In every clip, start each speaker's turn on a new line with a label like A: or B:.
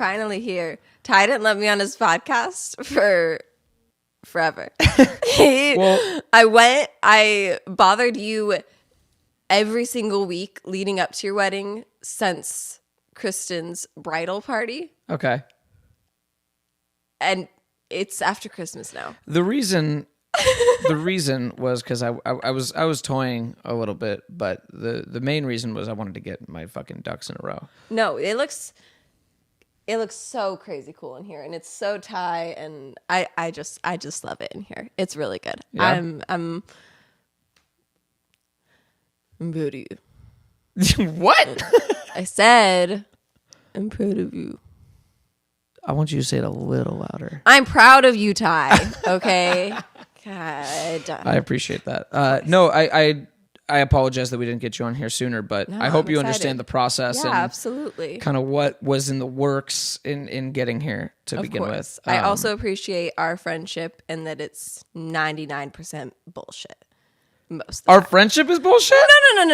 A: finally here. Ty didn't let me on his podcast for forever. I bothered you every single week leading up to your wedding since Kristen's bridal party.
B: Okay.
A: And it's after Christmas now.
B: The reason was because I was toying a little bit, but the main reason was I wanted to get my fucking ducks in a row.
A: No, it looks so crazy cool in here, and it's so Thai, and I just love it in here. It's really good.
B: Yeah.
A: I'm proud of you.
B: What?
A: I said I'm proud of you.
B: I want you to say it a little louder.
A: I'm proud of you, Ty. Okay. God.
B: I appreciate that. No, I apologize that we didn't get you on here sooner, but
A: No,
B: I hope
A: I'm
B: you
A: excited.
B: understand the process
A: Yeah,
B: and
A: absolutely.
B: kind of what was in the works in getting here to
A: Of
B: begin
A: course.
B: with.
A: I also appreciate our friendship and that it's 99% bullshit. Most of the
B: Our
A: time.
B: friendship is bullshit?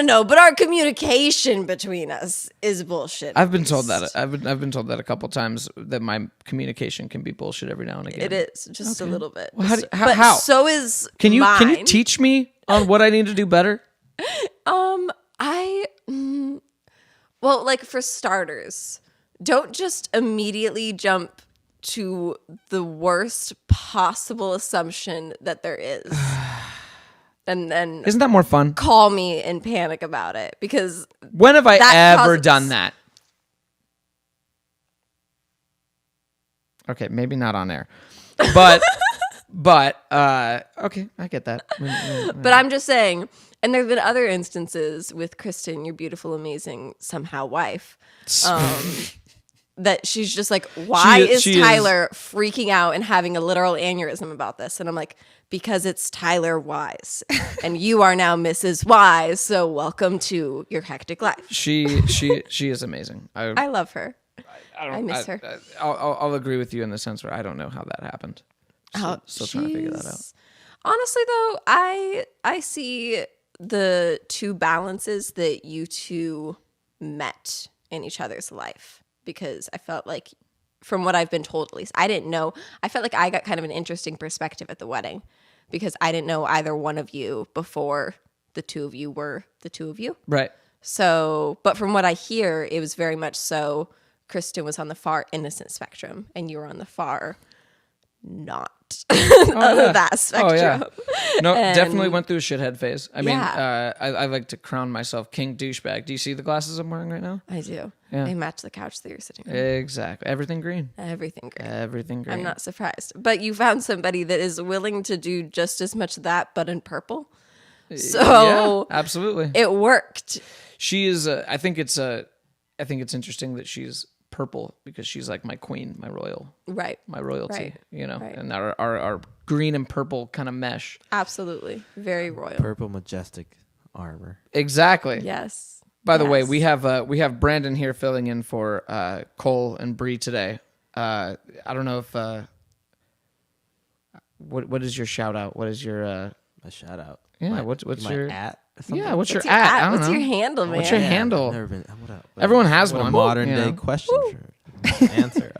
A: No. But our communication between us is bullshit.
B: I've been told that. I've been told that a couple times that my communication can be bullshit every now and again.
A: It is just a little bit.
B: Well,
A: But
B: how?
A: so is
B: Can you
A: mine.
B: teach me on what I need to do better?
A: Well, like for starters, don't just immediately jump to the worst possible assumption that there is. And then
B: Isn't that more fun?
A: call me and panic about it because
B: When have I
A: that
B: ever
A: causes-
B: done that? Okay, maybe not on air. But okay, I get that.
A: But I'm just saying, and there have been other instances with Kristen, your beautiful, amazing, somehow wife, that she's just like, why is Tyler freaking out and having a literal aneurysm about this? And I'm like, because it's Tyler Wise, and you are now Mrs. Wise, so welcome to your hectic life.
B: She is amazing.
A: I love her. I miss her.
B: I'll agree with you in the sense where I don't know how that happened. Still trying to figure that out.
A: Honestly, though, I see the two balances that you two met in each other's life, because I felt like, from what I've been told at least, I didn't know. I felt like I got kind of an interesting perspective at the wedding because I didn't know either one of you before the two of you were the two of you.
B: Right.
A: So, but from what I hear, it was very much so Kristen was on the far innocent spectrum and you were on the far not of that spectrum.
B: Oh, yeah. No,
A: And-
B: definitely went through a shithead phase. I mean,
A: Yeah.
B: I like to crown myself King Douchebag. Do you see the glasses I'm wearing right now?
A: I do.
B: Yeah.
A: They match the couch that you're sitting on.
B: Exactly. Everything green.
A: Everything great.
B: Everything green.
A: I'm not surprised. But you found somebody that is willing to do just as much of that, but in purple. So
B: yeah, absolutely.
A: it worked.
B: She is. I think it's interesting that she's purple because she's like my queen, my royalty,
A: Right.
B: right.
A: Right.
B: And our green and purple kind of mesh.
A: Absolutely. Very royal.
C: Purple majestic armor.
B: Exactly.
A: Yes.
B: By the way,
A: Yes.
B: we have Brandon here filling in for Cole and Bree today. I don't know if what is your shout out? What is your
C: A shout out.
B: yeah? What's
C: My
B: your
C: at? Or something?
B: yeah? What's your
A: What's your
B: at? I
A: at?
B: don't
A: What's
B: know.
A: your handle, man?
B: What's your
C: Yeah,
B: handle?
C: I've never been. What up?
B: Everyone has
C: What
B: one.
C: a modern
B: you
C: day
B: know.
C: question for answer.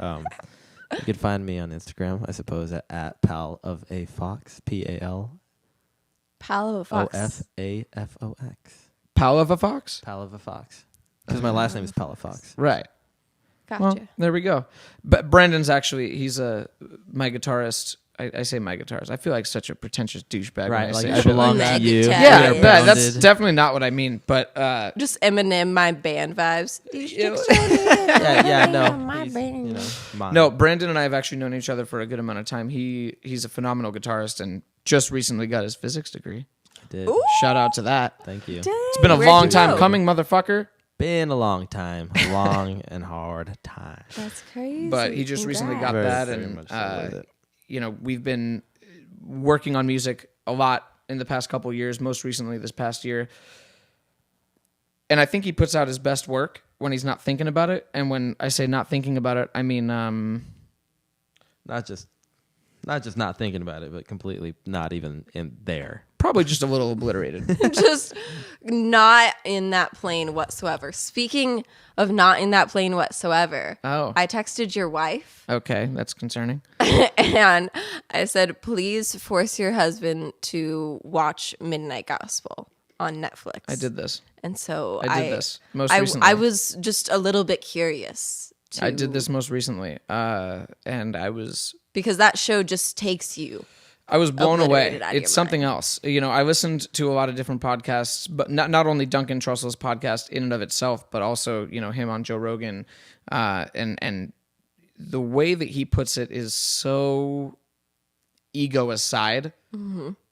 C: You can find me on Instagram, I suppose, at Pal of a Fox. PAL
A: Palo Fox.
C: OFAFOX.
B: Pal of a fox.
C: Pal of a Fox. Because my last name is Pal of Fox.
B: Right.
A: Gotcha.
B: Well, there we go. But Brandon's actually he's my guitarist. I say my guitarist. I feel like such a pretentious douchebag.
C: Right,
B: when
C: like
B: say
C: I
B: shit
C: belong
B: like
C: to
B: that.
C: you.
A: Megatech.
B: Yeah,
C: We are
B: that's
C: bounded.
B: definitely not what I mean. But
A: Just Eminem, my band vibes.
C: Yeah, no.
A: My
C: he's,
A: band.
C: mine.
B: no, Brandon and I have actually known each other for a good amount of time. He's a phenomenal guitarist and just recently got his physics degree.
C: I did.
A: Ooh.
B: Shout out to that.
C: Thank you.
B: It's been a
A: Where'd
B: long
A: you
B: time
A: go?
B: coming, motherfucker.
C: Been a long time. A long and hard time.
A: That's crazy.
B: But he just recently got
A: Congrats.
B: that,
C: Very
B: and
C: much so with it.
B: we've been working on music a lot in the past couple years. Most recently, this past year, and I think he puts out his best work when he's not thinking about it. And when I say not thinking about it, I mean
C: Not just not thinking about it, but completely not even in there.
B: Probably just a little obliterated.
A: Just not in that plane whatsoever. Speaking of not in that plane whatsoever, I texted your wife.
B: Okay, that's concerning.
A: And I said, please force your husband to watch Midnight Gospel on Netflix.
B: I did this.
A: And so
B: I did this most recently.
A: I was just a little bit curious.
B: I did this most recently. And I was...
A: Because that show just takes you.
B: I was blown away. It's something else. You know, I listened to a lot of different podcasts, but not only Duncan Trussell's podcast in and of itself, but also, you know, him on Joe Rogan. And the way that he puts it is so ego aside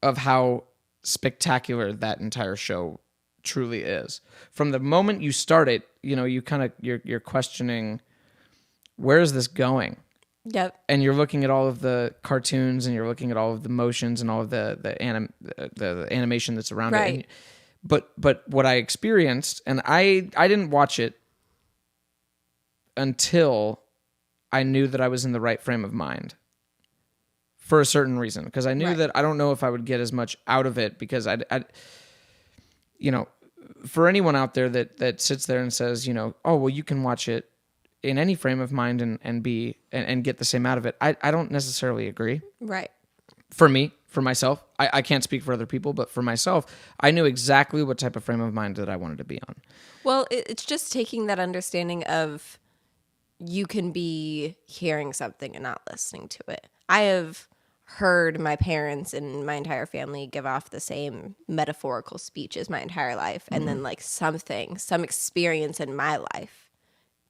B: of how spectacular that entire show truly is. From the moment you start it, you know, you're questioning, where is this going?
A: Yep.
B: And you're looking at all of the cartoons and you're looking at all of the motions and all of the animation that's around it. And, but what I experienced, and I didn't watch it until I knew that I was in the right frame of mind for a certain reason, because I knew that I don't know if I would get as much out of it, because I you know, for anyone out there that sits there and says, you know, oh, well, you can watch it in any frame of mind and get the same out of it. I don't necessarily agree.
A: Right.
B: For me, for myself, I can't speak for other people, but for myself, I knew exactly what type of frame of mind that I wanted to be on.
A: Well, it's just taking that understanding of you can be hearing something and not listening to it. I have heard my parents and my entire family give off the same metaphorical speeches my entire life. And then like some experience in my life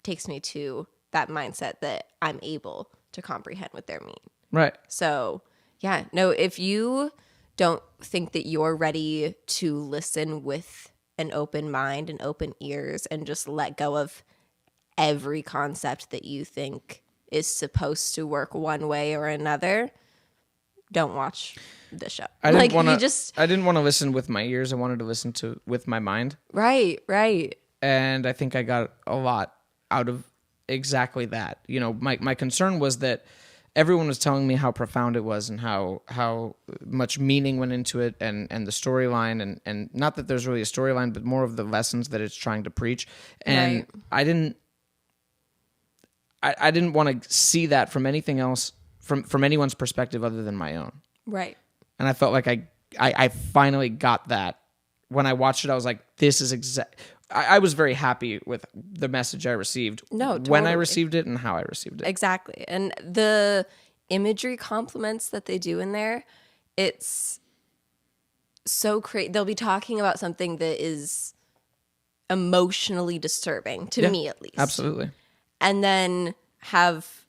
A: takes me to that mindset that I'm able to comprehend what they mean.
B: Right.
A: So, yeah, no, if you don't think that you're ready to listen with an open mind and open ears and just let go of every concept that you think is supposed to work one way or another, don't watch the show.
B: I didn't want to listen with my ears. I wanted to listen with my mind.
A: Right.
B: And I think I got a lot out of exactly that. You know, my concern was that everyone was telling me how profound it was and how much meaning went into it, and the storyline, and not that there's really a storyline, but more of the lessons that it's trying to preach. And I didn't want to see that from anything else, from anyone's perspective other than my own. Right. And I felt like I finally got that. When I watched it, I was like, this is exact. I was very happy with the message I received. No, totally. When I received it and how I received it.
A: Exactly. And the imagery compliments that they do in there, it's so crazy. They'll be talking about something that is emotionally disturbing, to me at least.
B: Absolutely.
A: And then have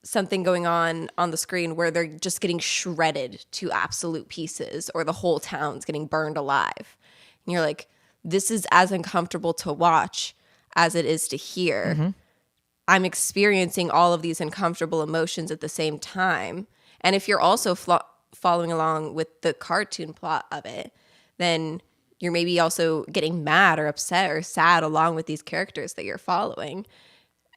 A: something going on the screen where they're just getting shredded to absolute pieces, or the whole town's getting burned alive. And you're like, this is as uncomfortable to watch as it is to hear. Mm-hmm. I'm experiencing all of these uncomfortable emotions at the same time. And if you're also following along with the cartoon plot of it, then you're maybe also getting mad or upset or sad along with these characters that you're following.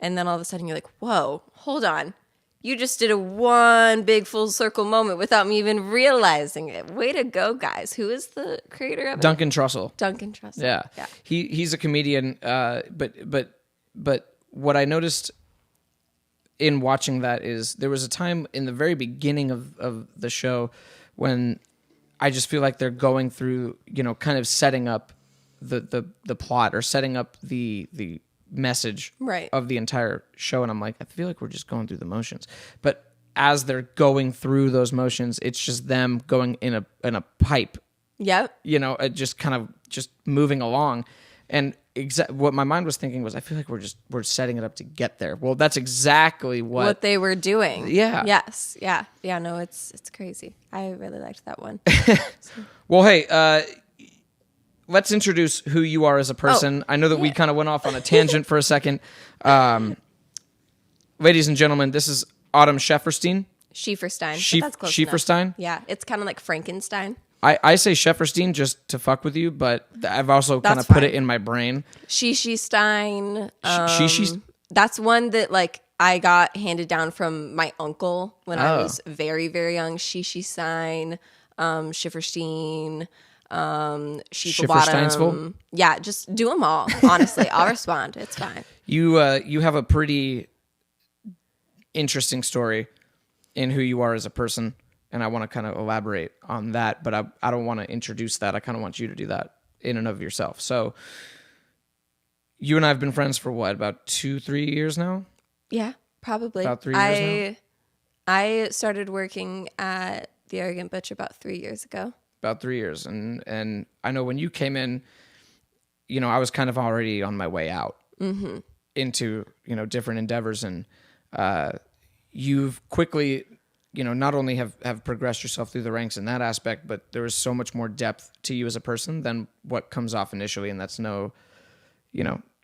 A: And then all of a sudden you're like, whoa, hold on. You just did a one big full circle moment without me even realizing it. Way to go, guys. Who is the creator of it?
B: Duncan Trussell.
A: Duncan Trussell.
B: Yeah. He's a comedian, but what I noticed in watching that is there was a time in the very beginning of the show when I just feel like they're going through, you know, kind of setting up the plot, or setting up the message of the entire show, and I'm like, I feel like we're just going through the motions. But as they're going through those motions, it's just them going in a pipe. Yep. You know, just kind of just moving along. And what my mind was thinking was, I feel like we're setting it up to get there. Well, that's exactly what
A: they were doing.
B: Yeah.
A: Yes. Yeah. Yeah. No, it's crazy. I really liked that one.
B: Well, hey, let's introduce who you are as a person. I know that we kind of went off on a tangent for a second. Ladies and gentlemen, this is Autumn Schieferstein.
A: Schieferstein. That's close
B: Schieferstein?
A: Enough. Yeah, it's kind of like Frankenstein.
B: I say Schieferstein just to fuck with you, but I've also kind of put it in my brain.
A: Schieferstein. That's one that like I got handed down from my uncle when I was very, very young. Schieferstein. Schieferstein,
B: Schiefersteinsville?
A: Yeah, just do them all. Honestly, I'll respond. It's fine.
B: You have a pretty interesting story in who you are as a person, and I want to kind of elaborate on that, but I don't want to introduce that. I kind of want you to do that in and of yourself. So you and I have been friends for what, about 2-3 years now?
A: Yeah, probably.
B: About 3 years now?
A: I started working at the Arrogant Butcher about 3 years ago.
B: About 3 years. And I know when you came in, I was kind of already on my way out into, different endeavors. And you've quickly, not only have progressed yourself through the ranks in that aspect, but there is so much more depth to you as a person than what comes off initially. And that's no,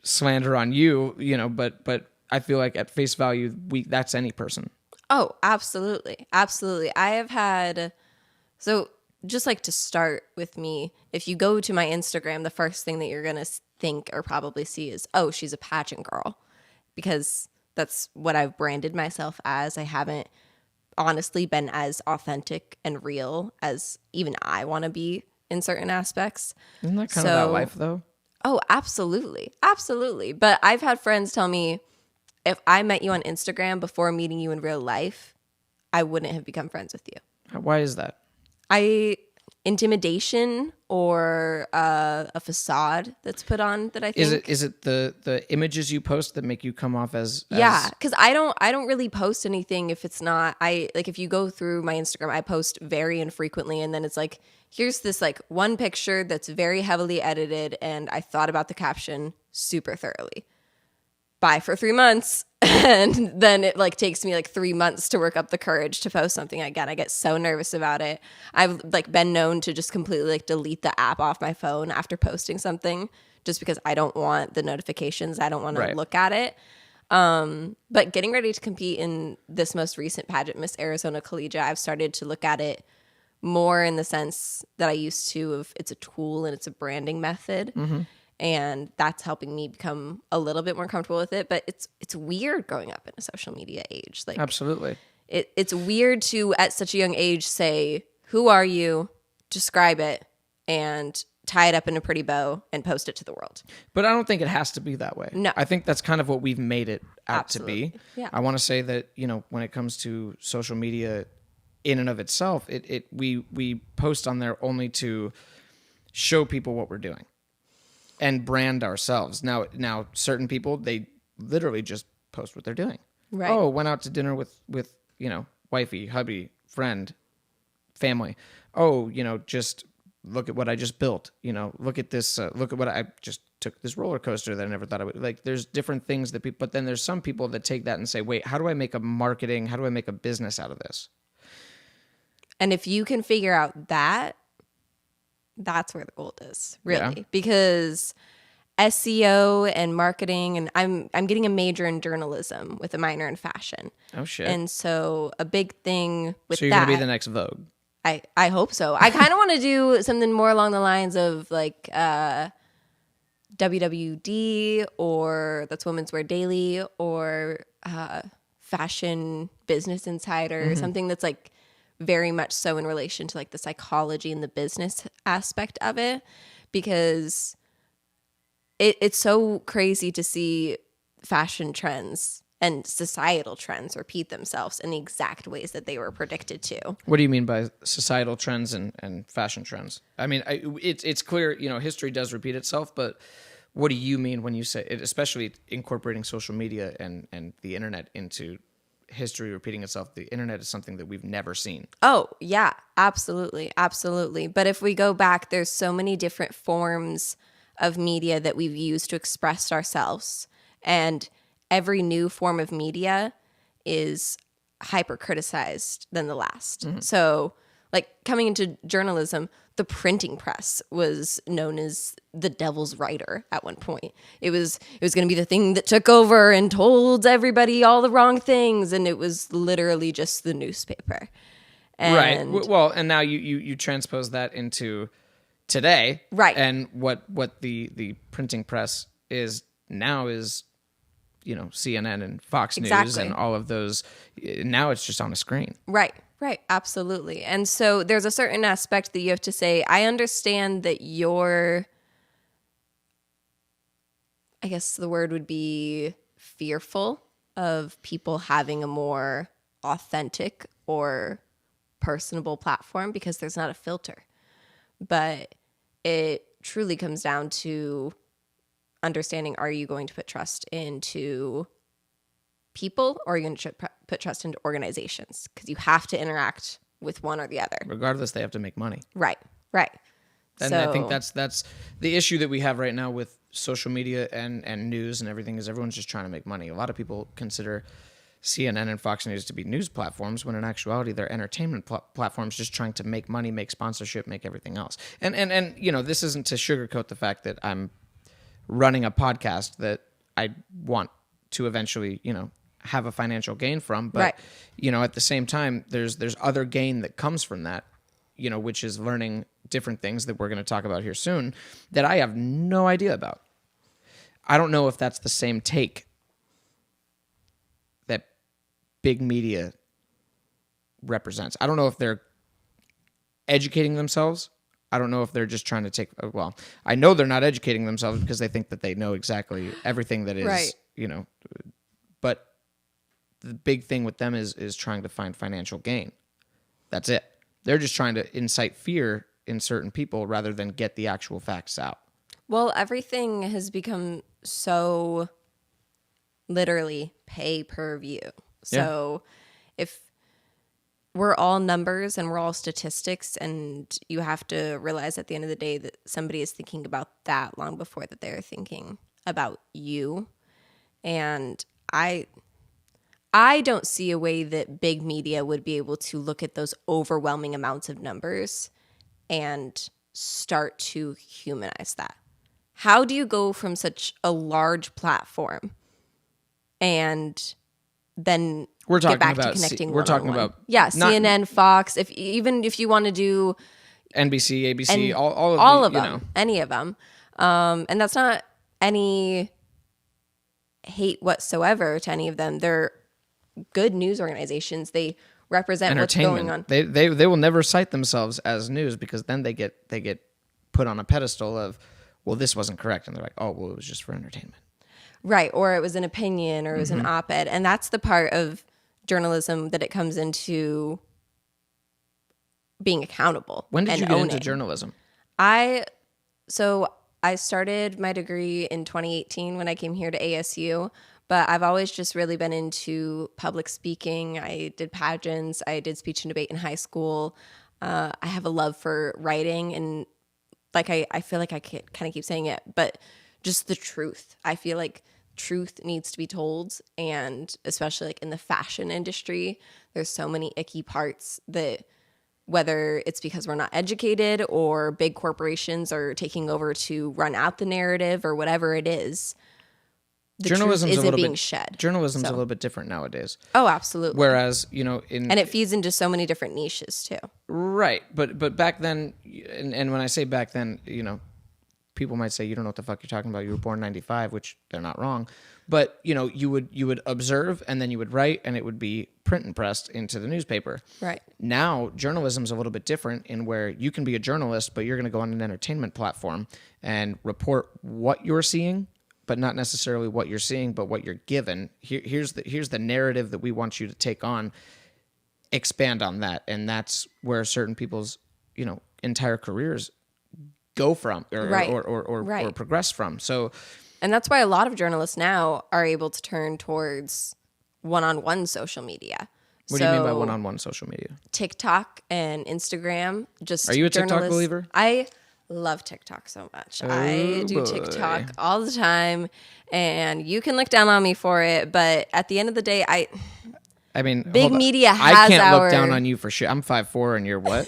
B: slander on you, but I feel like at face value, that's any person.
A: Oh, absolutely. Absolutely. I have had, so just like to start with me, if you go to my Instagram, the first thing that you're going to think or probably see is, oh, she's a pageant girl, because that's what I've branded myself as. I haven't honestly been as authentic and real as even I want to be in certain aspects.
B: Isn't that kind of that life though?
A: Oh, absolutely. Absolutely. But I've had friends tell me, if I met you on Instagram before meeting you in real life, I wouldn't have become friends with you.
B: Why is that?
A: Intimidation or a facade that's put on that I think.
B: Is it the images you post that make you come off as
A: Yeah, because I don't really post anything if it's not, if you go through my Instagram, I post very infrequently, and then it's like, here's this like one picture that's very heavily edited and I thought about the caption super thoroughly. Bye for 3 months, and then it like takes me like 3 months to work up the courage to post something again. I get so nervous about it. I've like been known to just completely like delete the app off my phone after posting something, just because I don't want the notifications. I don't want to look at it. But getting ready to compete in this most recent pageant, Miss Arizona Collegiate, I've started to look at it more in the sense that I used to of it's a tool and it's a branding method. And that's helping me become a little bit more comfortable with it. But it's weird growing up in a social media age. Like,
B: absolutely.
A: It's weird to, at such a young age, say, who are you, describe it, and tie it up in a pretty bow and post it to the world.
B: But I don't think it has to be that way.
A: No.
B: I think that's kind of what we've made it out to be.
A: Yeah.
B: I want to say that, when it comes to social media in and of itself, we post on there only to show people what we're doing and brand ourselves. Now certain people, they literally just post what they're doing.
A: Right.
B: Oh, went out to dinner with wifey, hubby, friend, family. Oh, just look at what I just built. Look at this. Look at what I just took this roller coaster that I never thought I would. Like, there's different things that people, but then there's some people that take that and say, wait, how do I make a business out of this?
A: And if you can figure out that, that's where the gold is, really.
B: Yeah.
A: Because SEO and marketing, and I'm getting a major in journalism with a minor in fashion.
B: Oh, shit.
A: And so a big thing with that.
B: So you're going to be the next Vogue.
A: I hope so. I kind of want to do something more along the lines of like WWD, or that's Women's Wear Daily, or Fashion Business Insider, something that's like very much so in relation to like the psychology and the business aspect of it, because it's so crazy to see fashion trends and societal trends repeat themselves in the exact ways that they were predicted to.
B: What do you mean by societal trends and fashion trends? I mean, it's clear, history does repeat itself, but what do you mean when you say it, especially incorporating social media and the internet into history repeating itself? The internet is something that we've never seen.
A: Oh, yeah, absolutely. Absolutely. But if we go back, there's so many different forms of media that we've used to express ourselves. And every new form of media is hyper criticized than the last. So like coming into journalism, the printing press was known as the devil's writer at one point. It was going to be the thing that took over and told everybody all the wrong things, and it was literally just the newspaper. And
B: right. Well, and now you transpose that into today.
A: Right.
B: And what the printing press is now is, CNN and Fox News
A: Exactly.
B: and all of those. Now it's just on a screen.
A: Right. Right, absolutely. And so there's a certain aspect that you have to say, I understand that you're, I guess the word would be fearful of people having a more authentic or personable platform because there's not a filter. But it truly comes down to understanding, are you going to put trust into people or are you going to put trust into organizations? Because you have to interact with one or the other.
B: Regardless, they have to make money.
A: Right.
B: And I think that's the issue that we have right now with social media and news and everything is everyone's just trying to make money. A lot of people consider CNN and Fox News to be news platforms when in actuality they're entertainment platforms just trying to make money, make sponsorship, make everything else. And you know, this isn't to sugarcoat the fact that I'm running a podcast that I want to eventually, you know, have a financial gain from, but
A: right.
B: You know, at the same time there's other gain that comes from that, you know, which is learning different things that we're going to talk about here soon that I have no idea about. I don't know if that's the same take that big media represents. I don't know if they're educating themselves. I don't know if they're just trying to take, well, I know they're not educating themselves because they think that they know exactly everything that is,
A: right.
B: You know, but the big thing with them is trying to find financial gain. That's it. They're just trying to incite fear in certain people rather than get the actual facts out.
A: Well, everything has become so literally pay per view. So if we're all numbers and we're all statistics, and you have to realize at the end of the day that somebody is thinking about that long before that they're thinking about you. And I don't see a way that big media would be able to look at those overwhelming amounts of numbers and start to humanize that. How do you go from such a large platform and then get back to connecting
B: we're talking
A: one-on-one?
B: about
A: CNN, Fox, if you want to do
B: NBC, ABC, all
A: of them,
B: you know.
A: any of them. And that's not any hate whatsoever to any of them. They're good news organizations. They represent what's going on.
B: They will never cite themselves as news because then they get put on a pedestal of, well, this wasn't correct, and they're like, oh, well, it was just for entertainment.
A: Right, or it was an opinion, or it was an op-ed, and that's the part of journalism that it comes into being accountable.
B: When did you get into
A: owning.
B: journalism?
A: I started my degree in 2018 when I came here to ASU, but I've always just really been into public speaking. I did pageants. I did speech and debate in high school. I have a love for writing, and like I feel like I kind of keep saying it, but just the truth. I feel like truth needs to be told, and especially like in the fashion industry, there's so many icky parts that, whether it's because we're not educated or big corporations are taking over to run out the narrative or whatever it is, the truth isn't being shed.
B: Journalism's a little bit different nowadays.
A: Oh, absolutely.
B: Whereas, you know,
A: and it feeds into so many different niches too.
B: Right. But back then, and when I say back then, you know, people might say, you don't know what the fuck you're talking about. You were born in 95, which they're not wrong. But, you know, you would observe, and then you would write, and it would be print and pressed into the newspaper.
A: Right.
B: Now, journalism's a little bit different in where you can be a journalist, but you're going to go on an entertainment platform and report what you're seeing, but not necessarily what you're seeing, but what you're given. Here's the narrative that we want you to take on. Expand on that. And that's where certain people's, you know, entire careers go from or progress from. So,
A: and that's why a lot of journalists now are able to turn towards one-on-one social media.
B: What do you mean by one-on-one social media?
A: TikTok and Instagram.
B: Are you a TikTok believer?
A: I love TikTok so much. I do TikTok all the time, and you can look down on me for it, but at the end of the day,
B: I mean,
A: big media has
B: I can't look down on you for shit. I'm 5'4", and you're what?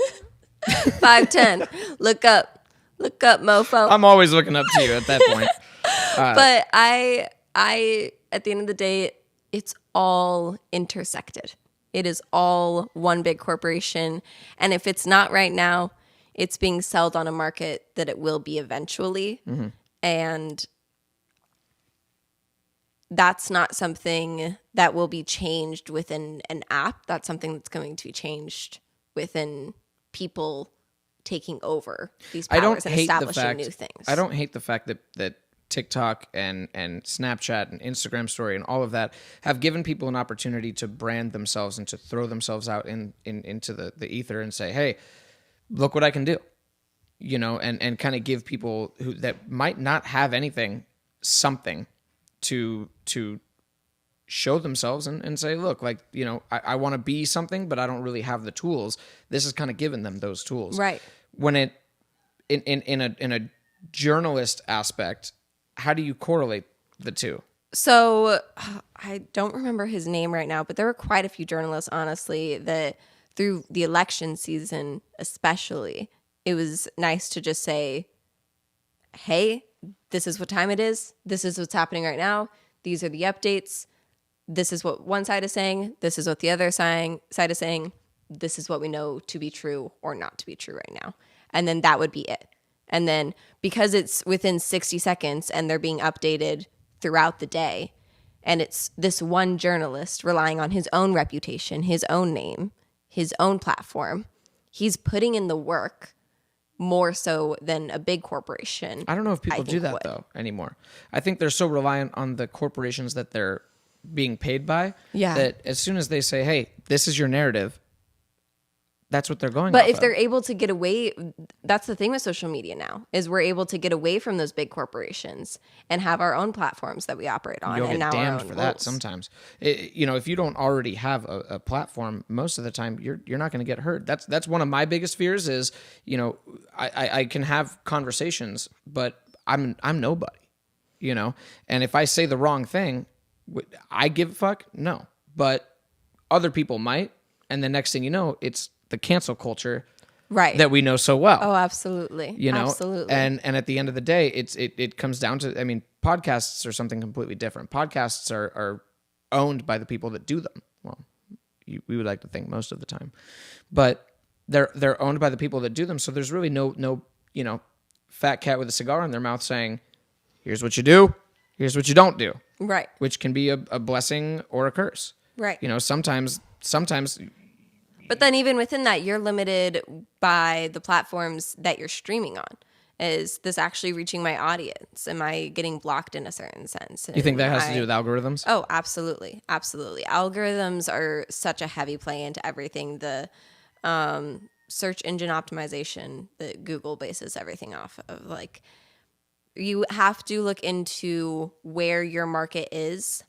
A: 5'10". Look up, mofo.
B: I'm always looking up to you at that point.
A: But I, at the end of the day, it's all intersected. It is all one big corporation. And if it's not right now, it's being sold on a market that it will be eventually. Mm-hmm. And that's not something that will be changed within an app. That's something that's going to be changed within people taking over these powers and establishing new things.
B: I don't hate the fact that TikTok and Snapchat and Instagram story and all of that have given people an opportunity to brand themselves and to throw themselves out into the ether and say, hey, look what I can do, and kind of give people who that might not have anything, something to show themselves and say, look, like, I want to be something, but I don't really have the tools. This is kind of giving them those tools.
A: Right.
B: When it, in a journalist aspect, how do you correlate the two?
A: So I don't remember his name right now, but there were quite a few journalists, honestly, that through the election season, especially, it was nice to just say, hey, this is what time it is. This is what's happening right now. These are the updates. This is what one side is saying. This is what the other side is saying. This is what we know to be true or not to be true right now. And then that would be it. And then because it's within 60 seconds and they're being updated throughout the day, and it's this one journalist relying on his own reputation, his own name, his own platform, he's putting in the work more so than a big corporation.
B: I don't know if people do that though anymore. I think they're so reliant on the corporations that they're being paid by that as soon as they say, hey, this is your narrative, that's what they're going
A: But
B: off
A: if
B: of.
A: they're able to get away, that's the thing with social media now, is we're able to get away from those big corporations and have our own platforms that we operate on.
B: You'll
A: and
B: get
A: now
B: damned
A: our own
B: for that
A: rules.
B: sometimes. If you don't already have a platform, most of the time you're not going to get heard. That's one of my biggest fears is, I can have conversations, but I'm nobody, and if I say the wrong thing, I give a fuck? No. But other people might, and the next thing you know, it's the cancel culture
A: Right.
B: that we know so well.
A: Oh, absolutely. Absolutely.
B: And at the end of the day, it comes down to, podcasts are something completely different. Podcasts are owned by the people that do them. Well, we would like to think most of the time, but they're owned by the people that do them. So there's really no fat cat with a cigar in their mouth saying, here's what you do, here's what you don't do.
A: Right.
B: Which can be a blessing or a curse.
A: Right.
B: Sometimes.
A: But then even within that, you're limited by the platforms that you're streaming on. Is this actually reaching my audience? Am I getting blocked in a certain sense?
B: You think that has to do with algorithms?
A: Oh, absolutely. Absolutely. Algorithms are such a heavy play into everything. The search engine optimization that Google bases everything off of. Like, you have to look into where your market is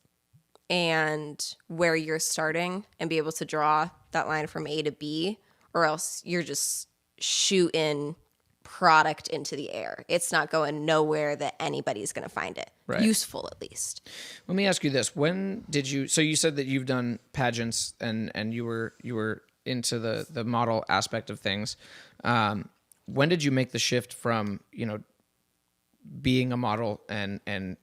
A: and where you're starting and be able to draw that line from A to B, or else you're just shooting product into the air. It's not going nowhere that anybody's going to find it.
B: Right.
A: Useful, at least.
B: Let me ask you this. When did you, so you said that you've done pageants and you were into the model aspect of things. When did you make the shift from, being a model and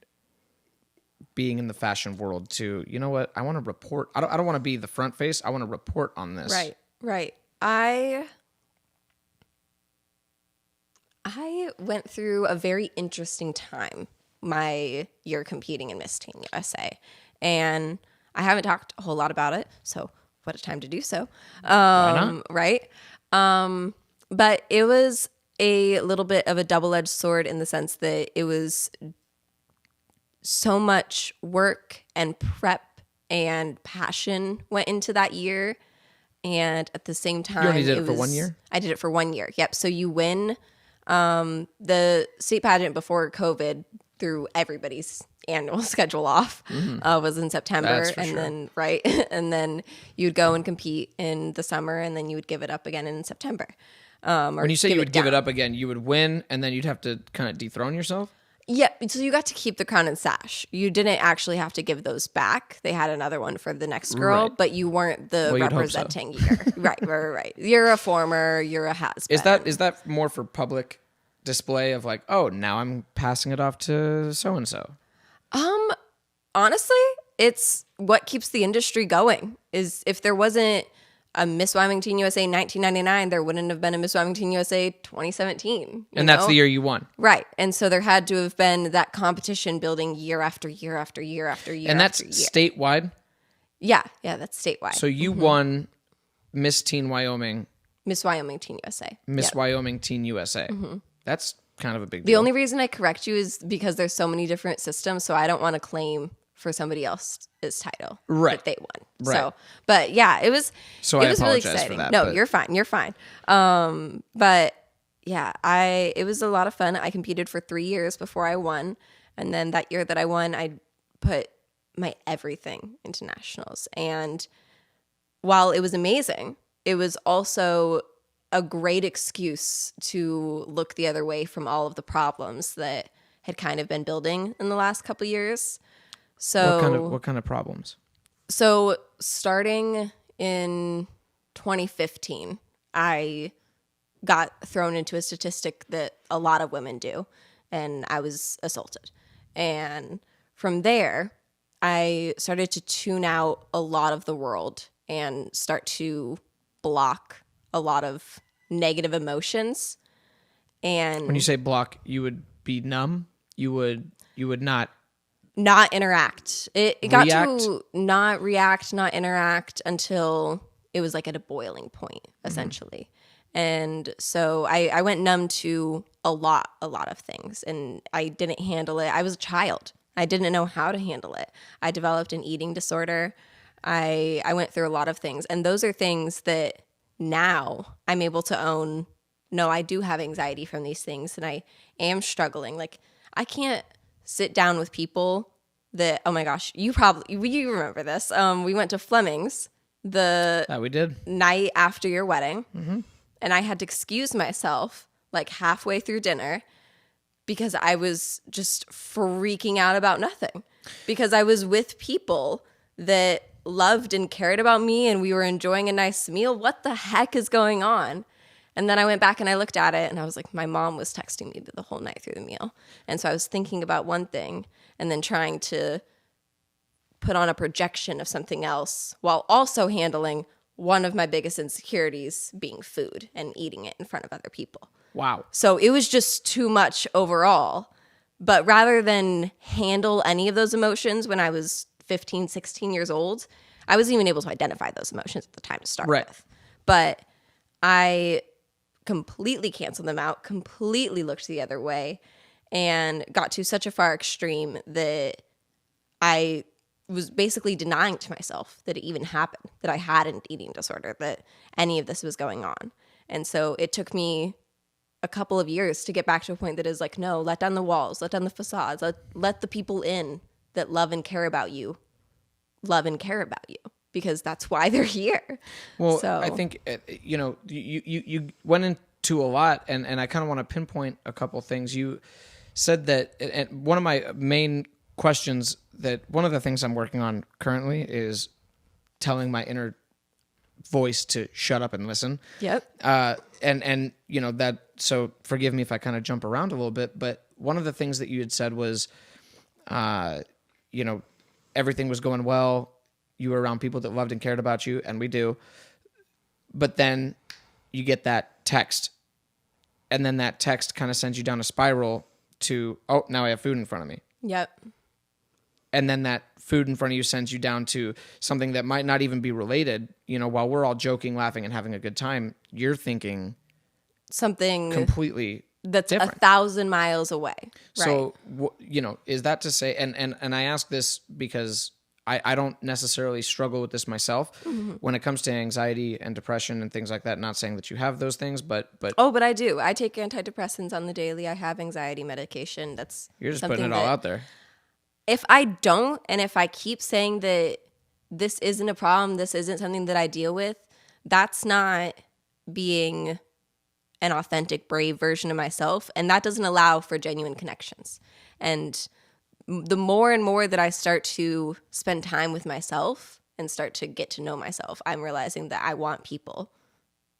B: being in the fashion world to, you know what, I want to report. I don't want to be the front face. I want to report on this.
A: Right. I went through a very interesting time my year competing in Miss Teen USA. And I haven't talked a whole lot about it, so what a time to do so.
B: Why not?
A: Right? But it was a little bit of a double-edged sword in the sense that it was so much work and prep and passion went into that year. And at the same time,
B: You only did it for 1 year?
A: I did it for 1 year. Yep. So you win the state pageant before COVID threw everybody's annual schedule off, was in September.
B: That's for
A: and
B: sure.
A: then, right. And then you'd go and compete in the summer, and then you would give it up again in September.
B: When you say you would give it
A: down.
B: up again, you would win and then you'd have to kind of dethrone yourself?
A: Yeah, so you got to keep the crown and sash. You didn't actually have to give those back. They had another one for the next girl,
B: Right.
A: but you weren't the
B: Well, you'd hope so.
A: representing year. Right. You're a former, you're a has-been.
B: Is that more for public display of like, oh, now I'm passing it off to so-and-so?
A: Honestly, it's what keeps the industry going. Is if there wasn't a Miss Wyoming USA 1999, there wouldn't have been a Miss Wyoming USA 2017.
B: And that's the year you won.
A: Right. And so there had to have been that competition building year after year after year after year.
B: And that's
A: after year.
B: statewide?
A: Yeah, that's statewide.
B: So you won Miss Teen Wyoming.
A: Miss Wyoming Teen USA.
B: Miss
A: Yep.
B: Wyoming Teen USA. That's kind of a big deal.
A: The only reason I correct you is because there's so many different systems, so I don't want to claim for somebody else's title
B: Right.
A: that they won.
B: Right.
A: So, but yeah, it was.
B: So
A: it
B: I
A: was really
B: apologize for
A: exciting.
B: that,
A: No,
B: but-
A: you're fine. You're fine. But yeah, it was a lot of fun. I competed for 3 years before I won, and then that year that I won, I put my everything into nationals. And while it was amazing, it was also a great excuse to look the other way from all of the problems that had kind of been building in the last couple of years. So
B: What kind of problems?
A: So starting in 2015, I got thrown into a statistic that a lot of women do, and I was assaulted. And from there, I started to tune out a lot of the world and start to block a lot of negative emotions. And
B: When you say block, you would be numb? You would not
A: not interact. It got
B: React?
A: to not react, not interact until it was like at a boiling point, essentially. And so I went numb to a lot of things, and I didn't handle it. I was a child. I didn't know how to handle it. I developed an eating disorder. I went through a lot of things, and those are things that now I'm able to own. No, I do have anxiety from these things, and I am struggling. Like, I can't sit down with people that, oh my gosh, you remember this. We went to Fleming's
B: that we did.
A: night after your wedding, and I had to excuse myself like halfway through dinner because I was just freaking out about nothing, because I was with people that loved and cared about me, and we were enjoying a nice meal. What the heck is going on? And then I went back and I looked at it, and I was like, my mom was texting me the whole night through the meal. And so I was thinking about one thing and then trying to put on a projection of something else while also handling one of my biggest insecurities being food and eating it in front of other people.
B: Wow.
A: So it was just too much overall. But rather than handle any of those emotions when I was 15, 16 years old, I wasn't even able to identify those emotions at the time to start
B: Right.
A: with. But I completely canceled them out, completely looked the other way, and got to such a far extreme that I was basically denying to myself that it even happened, that I had an eating disorder, that any of this was going on. And so it took me a couple of years to get back to a point that is like, no, let down the walls, let down the facades, let the people in that love and care about you, because that's why they're here.
B: Well,
A: So-
B: I think you went into a lot, and I kind of want to pinpoint a couple things. You said that, and one of my main questions, that one of the things I'm working on currently is telling my inner voice to shut up and listen.
A: Yep.
B: And you know that. So forgive me if I kind of jump around a little bit, but one of the things that you had said was, everything was going well. You were around people that loved and cared about you, and we do. But then you get that text, and then that text kind of sends you down a spiral to, oh, now I have food in front of me.
A: Yep.
B: And then that food in front of you sends you down to something that might not even be related. You know, while we're all joking, laughing, and having a good time, you're thinking
A: Something
B: completely
A: that's
B: different.
A: 1,000 miles away. Right.
B: So, is that to say, and I ask this because I don't necessarily struggle with this myself when it comes to anxiety and depression and things like that. Not saying that you have those things, but
A: Oh, but I do. I take antidepressants on the daily. I have anxiety medication. That's
B: you're just
A: something
B: putting it all
A: that-
B: out there.
A: If I don't, and if I keep saying that this isn't a problem, this isn't something that I deal with, that's not being an authentic, brave version of myself. And that doesn't allow for genuine connections. And the more and more that I start to spend time with myself and start to get to know myself, I'm realizing that I want people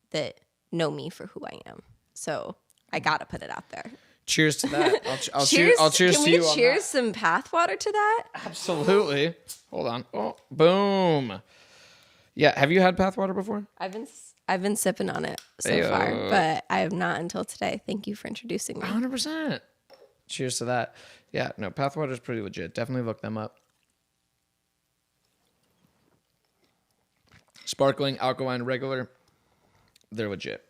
A: that know me for who I am. So I got to put it out there.
B: Cheers to that. I'll
A: Cheers.
B: cheers
A: Can
B: to
A: we
B: you on
A: cheers
B: that.
A: some path water to that?
B: Absolutely. Hold on. Oh, boom. Yeah. Have you had pathwater before?
A: I've been sipping on it so far, but I have not until today. Thank you for introducing me.
B: 100%. Cheers to that. Yeah, no, pathwater is pretty legit. Definitely look them up. Sparkling, alkaline, regular, they're legit.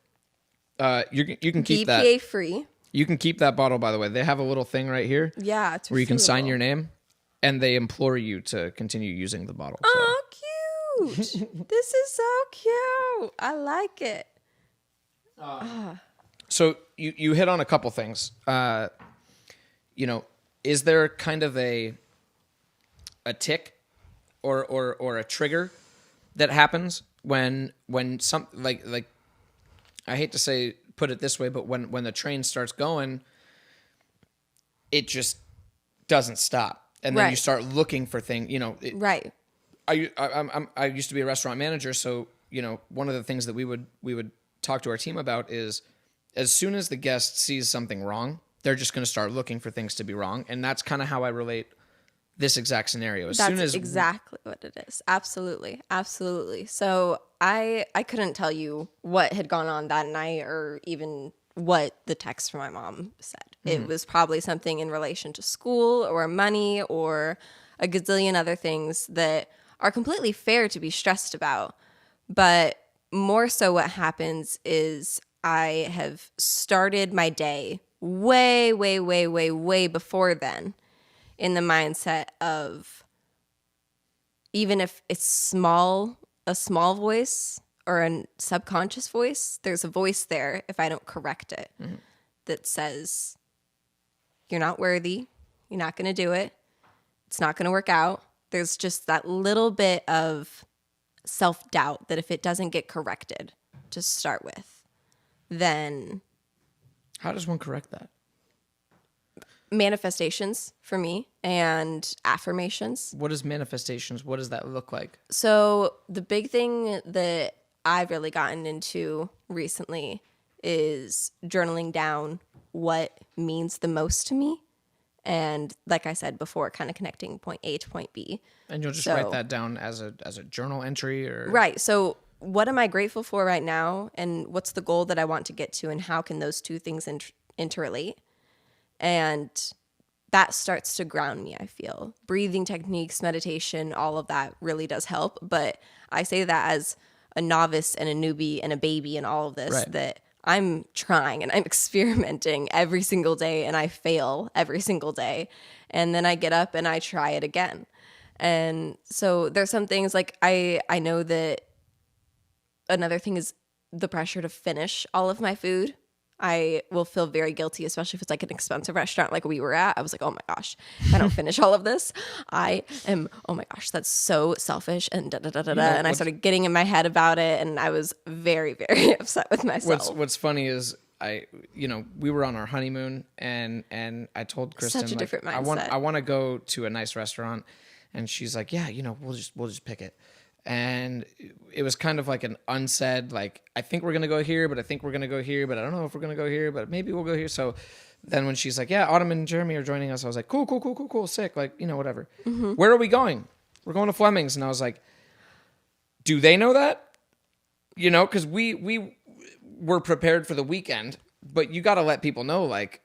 B: You can keep that.
A: BPA free.
B: You can keep that bottle, by the way. They have a little thing right here.
A: Yeah, it's
B: where you can sign
A: refillable.
B: your name, and they implore you to continue using the bottle. So.
A: Oh, cute! This is so cute. I like it.
B: So you hit on a couple things. Is there kind of a tick or a trigger that happens when some like I hate to put it this way, but when the train starts going, it just doesn't stop, and then you start looking for things.
A: Right.
B: I used to be a restaurant manager, so one of the things that we would talk to our team about is, as soon as the guest sees something wrong, they're just going to start looking for things to be wrong, and that's kind of how I relate this exact scenario.
A: That's exactly what it is. Absolutely. So I couldn't tell you what had gone on that night or even what the text from my mom said. It was probably something in relation to school or money or a gazillion other things that are completely fair to be stressed about. But more so what happens is I have started my day way, way, way, way, way before then in the mindset of, even if it's a small voice or a subconscious voice, there's a voice there, if I don't correct it, that says, you're not worthy, you're not going to do it, it's not going to work out. There's just that little bit of self-doubt that if it doesn't get corrected to start with, then...
B: How does one correct that?
A: Manifestations for me and affirmations.
B: What is manifestations? What does that look like?
A: So the big thing that I've really gotten into recently is journaling down what means the most to me. And like I said before, kind of connecting point A to point B.
B: And you'll just write that down as a journal entry, or
A: right. So what am I grateful for right now, and what's the goal that I want to get to, and how can those two things interrelate? And that starts to ground me, I feel. Breathing techniques, meditation, all of that really does help. But I say that as a novice and a newbie and a baby and all of this,
B: right,
A: that I'm trying and I'm experimenting every single day, and I fail every single day. And then I get up and I try it again. And so there's some things like I know that another thing is the pressure to finish all of my food. I will feel very guilty, especially if it's like an expensive restaurant like we were at. I was like, oh my gosh, if I don't finish all of this, oh my gosh, that's so selfish and da-da-da-da-da. And I started getting in my head about it, and I was very, very upset with myself.
B: What's funny is we were on our honeymoon, and I told Kristen,
A: such a different mindset.
B: I want to go to a nice restaurant, and she's like, yeah, we'll just pick it. And it was kind of like an unsaid, like, I think we're going to go here, but I think we're going to go here, but I don't know if we're going to go here, but maybe we'll go here. So then when she's like, yeah, Autumn and Jeremy are joining us, I was like, cool, sick. Like, whatever. Mm-hmm. Where are we going? We're going to Fleming's. And I was like, do they know that? Because we were prepared for the weekend, but you got to let people know, like,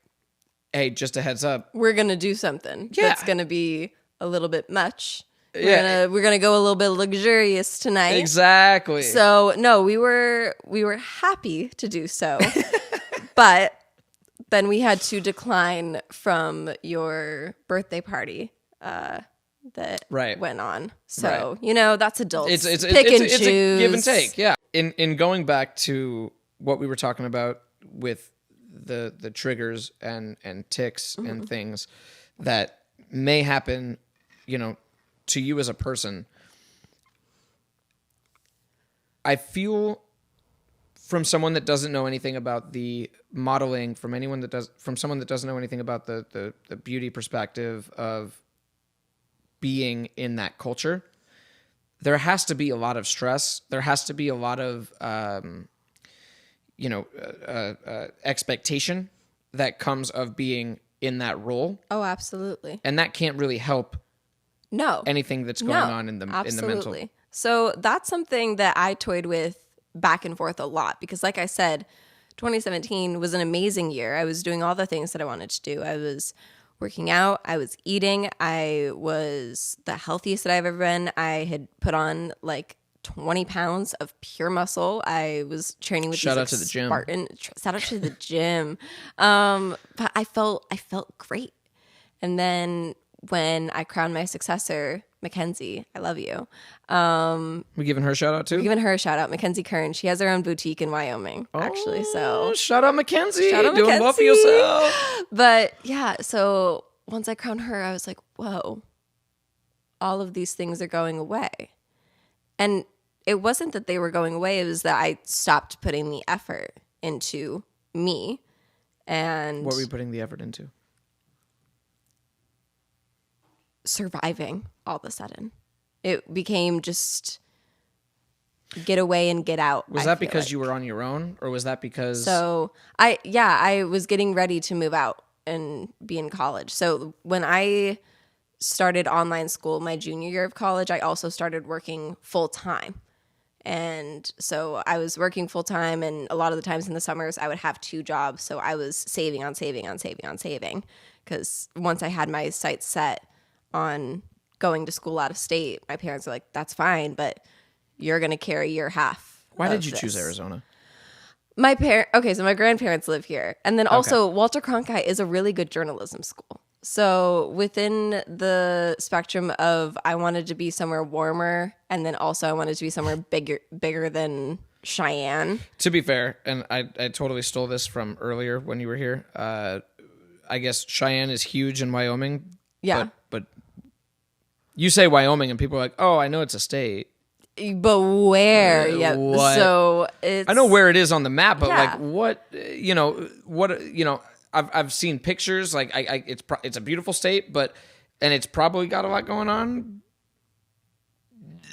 B: hey, just a heads up.
A: We're going to do something that's going to be a little bit much. We're gonna go a little bit luxurious tonight.
B: Exactly.
A: So no, we were happy to do so, but then we had to decline from your birthday party that went on. So that's adults. It's pick and choose.
B: It's a give and take. Yeah. In going back to what we were talking about with the triggers and tics and things that may happen, to you as a person, I feel, from someone that doesn't know anything about the modeling, from someone that doesn't know anything about the beauty perspective of being in that culture, there has to be a lot of stress. There has to be a lot of expectation that comes of being in that role.
A: Oh, absolutely.
B: And that can't really help anything that's going on in the mental.
A: So that's something that I toyed with back and forth a lot because, like I said, 2017 was an amazing year. I was doing all the things that I wanted to do. I was working out. I was eating. I was the healthiest that I've ever been. I had put on like 20 pounds of pure muscle. I was training with
B: Shout
A: these
B: out to the gym.
A: Shout out to the gym. But I felt great. And then when I crowned my successor, Mackenzie, I love you.
B: We giving her a shout out too?
A: We're giving her a shout out, Mackenzie Kern. She has her own boutique in Wyoming, actually. So
B: shout out Mackenzie.
A: Shout out
B: Doing well for
A: Mackenzie.
B: yourself.
A: But yeah, so once I crowned her, I was like, whoa, all of these things are going away. And it wasn't that they were going away, it was that I stopped putting the effort into me. And
B: What were you putting the effort into?
A: surviving all of a sudden. It became just get away and get out.
B: Was that because you were on your own, or was that because...
A: So I was getting ready to move out and be in college. So when I started online school my junior year of college, I also started working full time. And so I was working full time, and a lot of the times in the summers I would have 2 jobs. So I was saving on saving on saving on saving, because once I had my sights set on going to school out of state, my parents were like, that's fine, but you're going to carry your half.
B: Why
A: of
B: did you
A: this.
B: choose Arizona?
A: So my grandparents live here. And then also Walter Cronkite is a really good journalism school. So within the spectrum of I wanted to be somewhere warmer, and then also I wanted to be somewhere bigger than Cheyenne.
B: To be fair, and I totally stole this from earlier when you were here, I guess Cheyenne is huge in Wyoming.
A: Yeah.
B: But you say Wyoming and people are like, oh, I know it's a state.
A: But where? Yeah.
B: What?
A: So it's...
B: I know where it is on the map, but
A: Yeah.
B: like I've seen pictures. Like it's a beautiful state, and it's probably got a lot going on.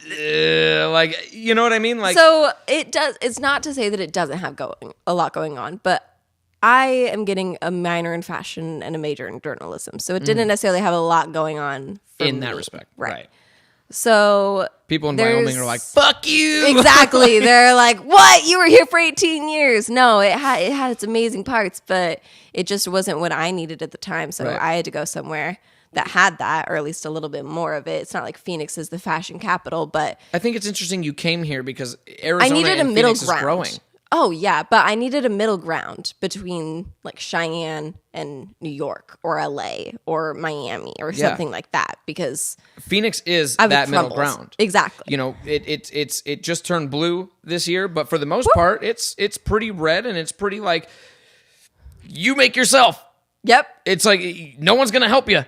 B: Like, you know what I mean? Like,
A: so it does. It's not to say that it doesn't have a lot going on, but I am getting a minor in fashion and a major in journalism. So it didn't necessarily have a lot going on for
B: in that
A: me.
B: respect,
A: Right. So
B: people in
A: there's-
B: Wyoming are like, "Fuck you!"
A: Exactly. They're like, "What? You were here for 18 years?" No, it had its amazing parts, but it just wasn't what I needed at the time. So
B: Right.
A: I had to go somewhere that had that, or at least a little bit more of it. It's not like Phoenix is the fashion capital, but
B: I think it's interesting you came here because Arizona
A: I needed a
B: and
A: middle
B: Phoenix
A: ground.
B: is growing.
A: Oh yeah, but I needed a middle ground between like Cheyenne and New York or LA or Miami or
B: Yeah.
A: something like that, because
B: Phoenix is
A: I would
B: that middle
A: crumble.
B: ground.
A: Exactly.
B: You know, it just turned blue this year, but for the most part, it's pretty red, and it's pretty like you make yourself.
A: Yep.
B: It's like no one's gonna help you.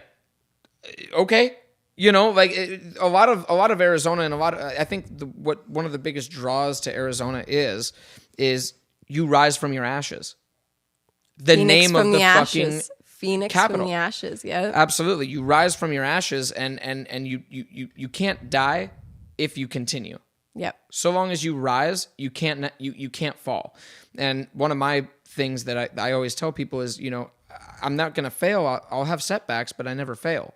B: Okay, you know, like a lot of Arizona and I think one of the biggest draws to Arizona is you rise from your ashes. The
A: Phoenix
B: name of
A: from
B: the
A: ashes.
B: fucking
A: Phoenix
B: capital.
A: from the ashes. Yeah.
B: Absolutely, you rise from your ashes, and you can't die if you continue.
A: Yep.
B: So long as you rise, you can't fall. And one of my things that I always tell people is, you know, I'm not going to fail. I'll have setbacks, but I never fail.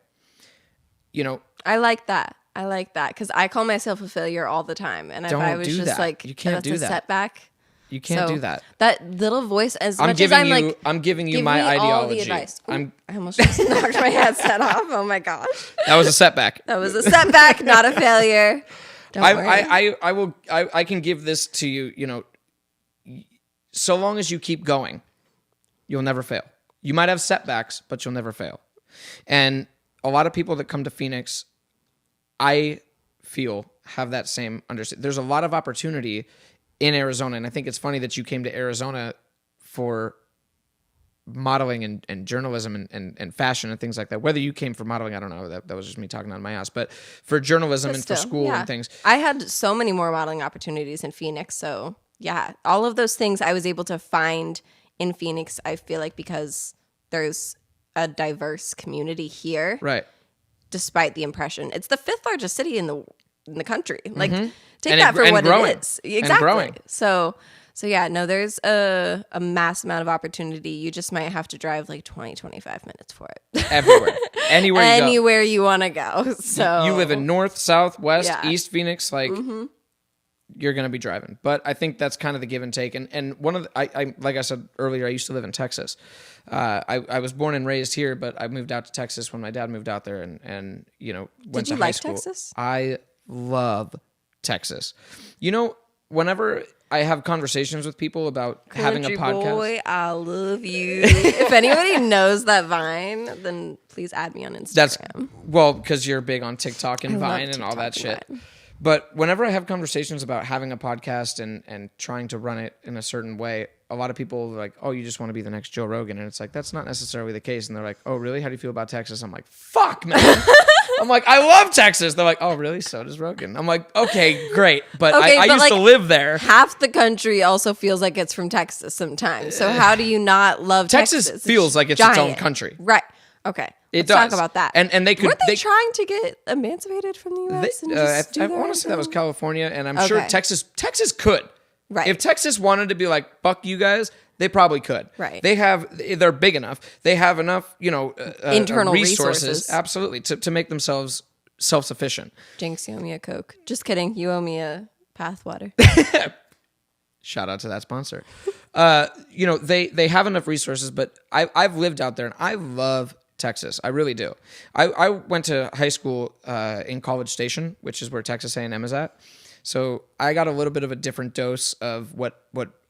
B: You know,
A: I like that. Because I call myself a failure all the time, and if
B: Don't
A: I was
B: do
A: just
B: that.
A: like,
B: You can't
A: that's
B: do
A: a
B: that.
A: setback.
B: you can't
A: So
B: do that.
A: That little voice, as
B: I'm
A: much as
B: giving
A: I'm
B: you.
A: like,
B: I'm giving you
A: give
B: my
A: me
B: ideology.
A: all the advice. Ooh, I almost just knocked my headset off. Oh my gosh,
B: That was a setback.
A: that was a setback, not a failure. Don't worry.
B: I can give this to you. You know, so long as you keep going, you'll never fail. You might have setbacks, but you'll never fail. And a lot of people that come to Phoenix, I feel, have that same understanding. There's a lot of opportunity in Arizona, and I think it's funny that you came to Arizona for modeling and journalism and fashion and things like that. Whether you came for modeling, I don't know. That was just me talking on my ass. But for journalism
A: But
B: and for
A: still,
B: school
A: yeah.
B: and things.
A: I had so many more modeling opportunities in Phoenix. So yeah, all of those things I was able to find in Phoenix, I feel like, because there's a diverse community here.
B: Right.
A: Despite the impression, it's the 5th largest city in the country. Like, take
B: And
A: that for
B: and
A: what
B: growing.
A: it is.
B: And
A: Exactly.
B: growing.
A: So So yeah, no, there's a mass amount of opportunity. You just might have to drive like 20, 25 minutes for it.
B: Everywhere. Anywhere you go.
A: Anywhere you want to go. So
B: You live in north, south, west,
A: Yeah.
B: east Phoenix, like you're going to be driving. But I think that's kind of the give and take. And one of the, I like I said earlier, I used to live in Texas. I was born and raised here, but I moved out to Texas when my dad moved out there and went to high school.
A: Texas?
B: I love Texas. Whenever I have conversations with people about having a
A: Country
B: podcast.
A: boy, I love you. If anybody knows that Vine, then please add me on Instagram.
B: Because you're big on TikTok and
A: I love
B: Vine and all
A: TikTok
B: that
A: and
B: shit.
A: Vine.
B: But whenever I have conversations about having a podcast and trying to run it in a certain way, a lot of people are like, oh, you just want to be the next Joe Rogan. And it's like, that's not necessarily the case. And they're like, oh, really? How do you feel about Texas? I'm like, fuck, man. I'm like, I love Texas. They're like, oh, really? So does Rogan. I'm like, okay, great. But I used to live there.
A: Half the country also feels like it's from Texas sometimes. So how do you not love Texas?
B: Texas feels like it's its own country.
A: Right. Okay.
B: Let's
A: talk about that.
B: And they could.
A: Weren't they trying to get emancipated from the U.S.?
B: I want to say that was California, and I'm sure
A: Okay.
B: Texas could.
A: Right.
B: If Texas wanted to be like, fuck you guys, they probably could.
A: Right.
B: They're big enough. They have enough,
A: Internal resources.
B: Absolutely, to make themselves self-sufficient.
A: Jinx, you owe me a Coke. Just kidding. You owe me a Path water.
B: Shout out to that sponsor. They have enough resources, but I've lived out there, and I love Texas. I really do. I went to high school in College Station, which is where Texas A&M is at. So I got a little bit of a different dose of what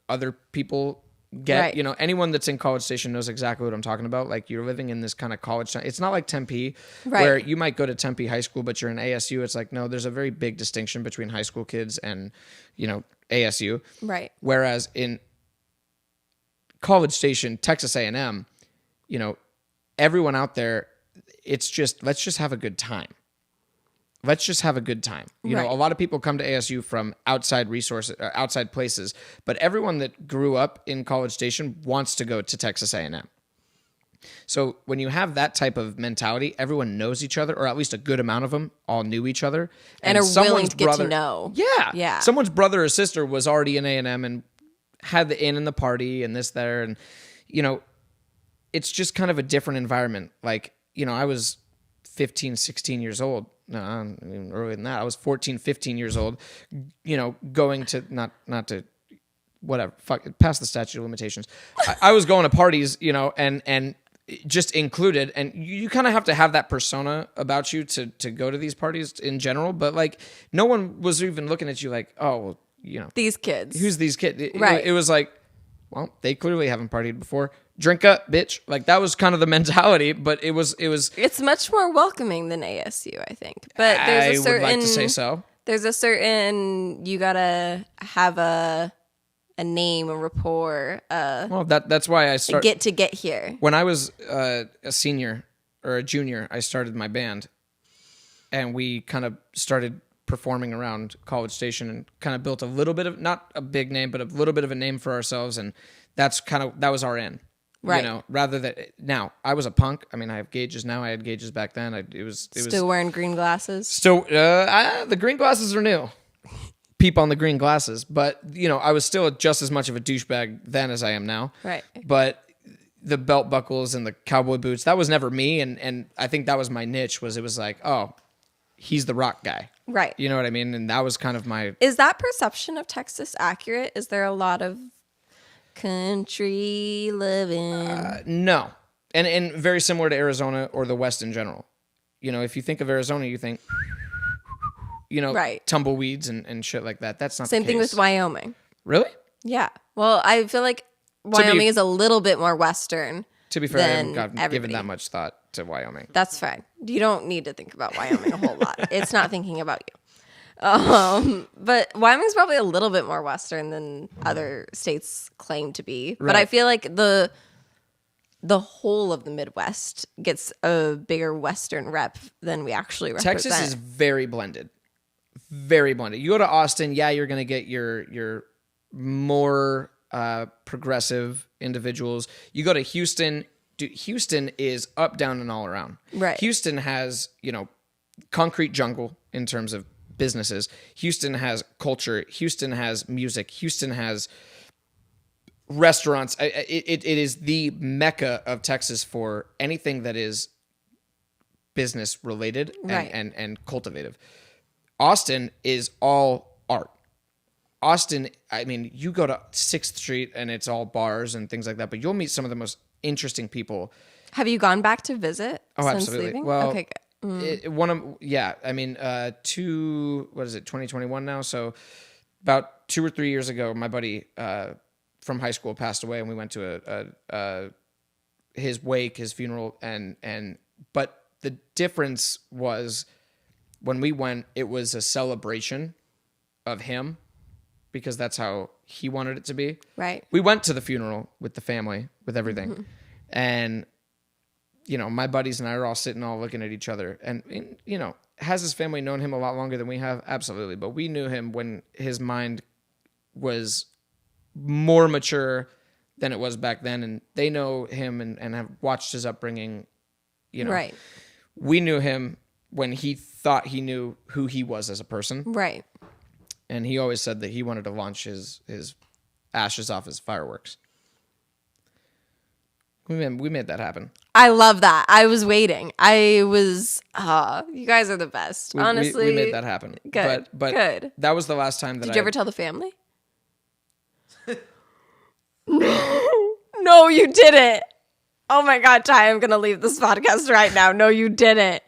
B: other people get.
A: Right.
B: Anyone that's in College Station knows exactly what I'm talking about. Like, you're living in this kind of college town. It's not like Tempe,
A: Right.
B: where you might go to Tempe High School, but you're in ASU. It's like, no, there's a very big distinction between high school kids and, ASU.
A: Right.
B: Whereas in College Station, Texas A&M, everyone out there, it's just, let's just have a good time. Let's just have a good time.
A: Right.
B: A lot of people come to ASU from outside resources, outside places, but everyone that grew up in College Station wants to go to Texas A&M. So when you have that type of mentality, everyone knows each other, or at least a good amount of them all knew each other.
A: And are willing
B: someone's
A: to get to know.
B: Yeah.
A: Yeah.
B: Someone's brother or sister was already in A&M and had the inn and the party and this, there. And, it's just kind of a different environment. Like, I was 15, 16 years old. No, even earlier than that. I was 14, 15 years old, going to, not to, whatever, past the statute of limitations. I was going to parties, and just included. And you kind of have to have that persona about you to go to these parties in general. But like, no one was even looking at you like, oh, well,
A: These kids.
B: who's these kids?
A: Right.
B: It was like, well, they clearly haven't partied before. Drink up, bitch. Like, that was kind of the mentality, but it was.
A: It's much more welcoming than ASU, I think. But there's a certain.
B: I would like to say so.
A: There's a certain. You gotta have a name, a rapport.
B: Well, that's why I started.
A: To get here.
B: When I was a senior or a junior, I started my band, and we kind of started performing around College Station and kind of built a little bit of, not a big name, but a little bit of a name for ourselves, and that was our end.
A: Right.
B: Rather than now, I was a punk. I mean, I have gauges now. I had gauges back then. It was
A: Still wearing green glasses.
B: Still, the green glasses are new. Peep on the green glasses, but I was still just as much of a douchebag then as I am now.
A: Right.
B: But the belt buckles and the cowboy boots, that was never me, and I think that was my niche. It was like, oh, he's the rock guy.
A: Right.
B: You know what I mean? And that was kind of my.
A: Is that perception of Texas accurate? Is there a lot of country living?
B: No. And very similar to Arizona or the West in general. If you think of Arizona, you think,
A: right.
B: tumbleweeds and shit like that. That's not
A: Same
B: the
A: thing
B: case.
A: with Wyoming.
B: Really?
A: Yeah. Well, I feel like Wyoming is a little bit more Western.
B: To be fair, I haven't
A: than
B: given
A: everybody.
B: that much thought to Wyoming.
A: That's fine. You don't need to think about Wyoming a whole lot. It's not thinking about you. But Wyoming's probably a little bit more Western than other states claim to be.
B: Right.
A: But I feel like the whole of the Midwest gets a bigger Western rep than we actually represent.
B: Texas is very blended. Very blended. You go to Austin, yeah, you're going to get your more progressive individuals. You go to Houston, dude, Houston is up, down, and all around.
A: Right.
B: Houston has, concrete jungle in terms of businesses. Houston has culture. Houston has music. Houston has restaurants. It is the mecca of Texas for anything that is business related
A: Right.
B: and cultivative. Austin is all art. Austin, I mean, you go to 6th Street and it's all bars and things like that, but you'll meet some of the most interesting people.
A: Have you gone back to visit
B: Oh,
A: since
B: absolutely.
A: leaving?
B: Well,
A: okay, good.
B: I mean, 2021 now? So about 2 or 3 years ago, my buddy from high school passed away, and we went to his wake, his funeral, but the difference was when we went, it was a celebration of him because that's how he wanted it to be.
A: Right.
B: We went to the funeral with the family, with everything. And, you know, my buddies and I are all sitting, all looking at each other. And, you know, has his family known him a lot longer than we have? Absolutely. But we knew him when his mind was more mature than it was back then. And they know him and have watched his upbringing, you know.
A: Right.
B: We knew him when he thought he knew who he was as a person.
A: Right.
B: And he always said that he wanted to launch his ashes off his fireworks. We made that happen.
A: I love that. I was waiting. You guys are the best. Honestly.
B: We made that happen.
A: Good.
B: But
A: Good.
B: that was the last time that
A: Did you ever tell the family? No, you didn't. Oh my God, Ty, I'm going to leave this podcast right now. No, you didn't.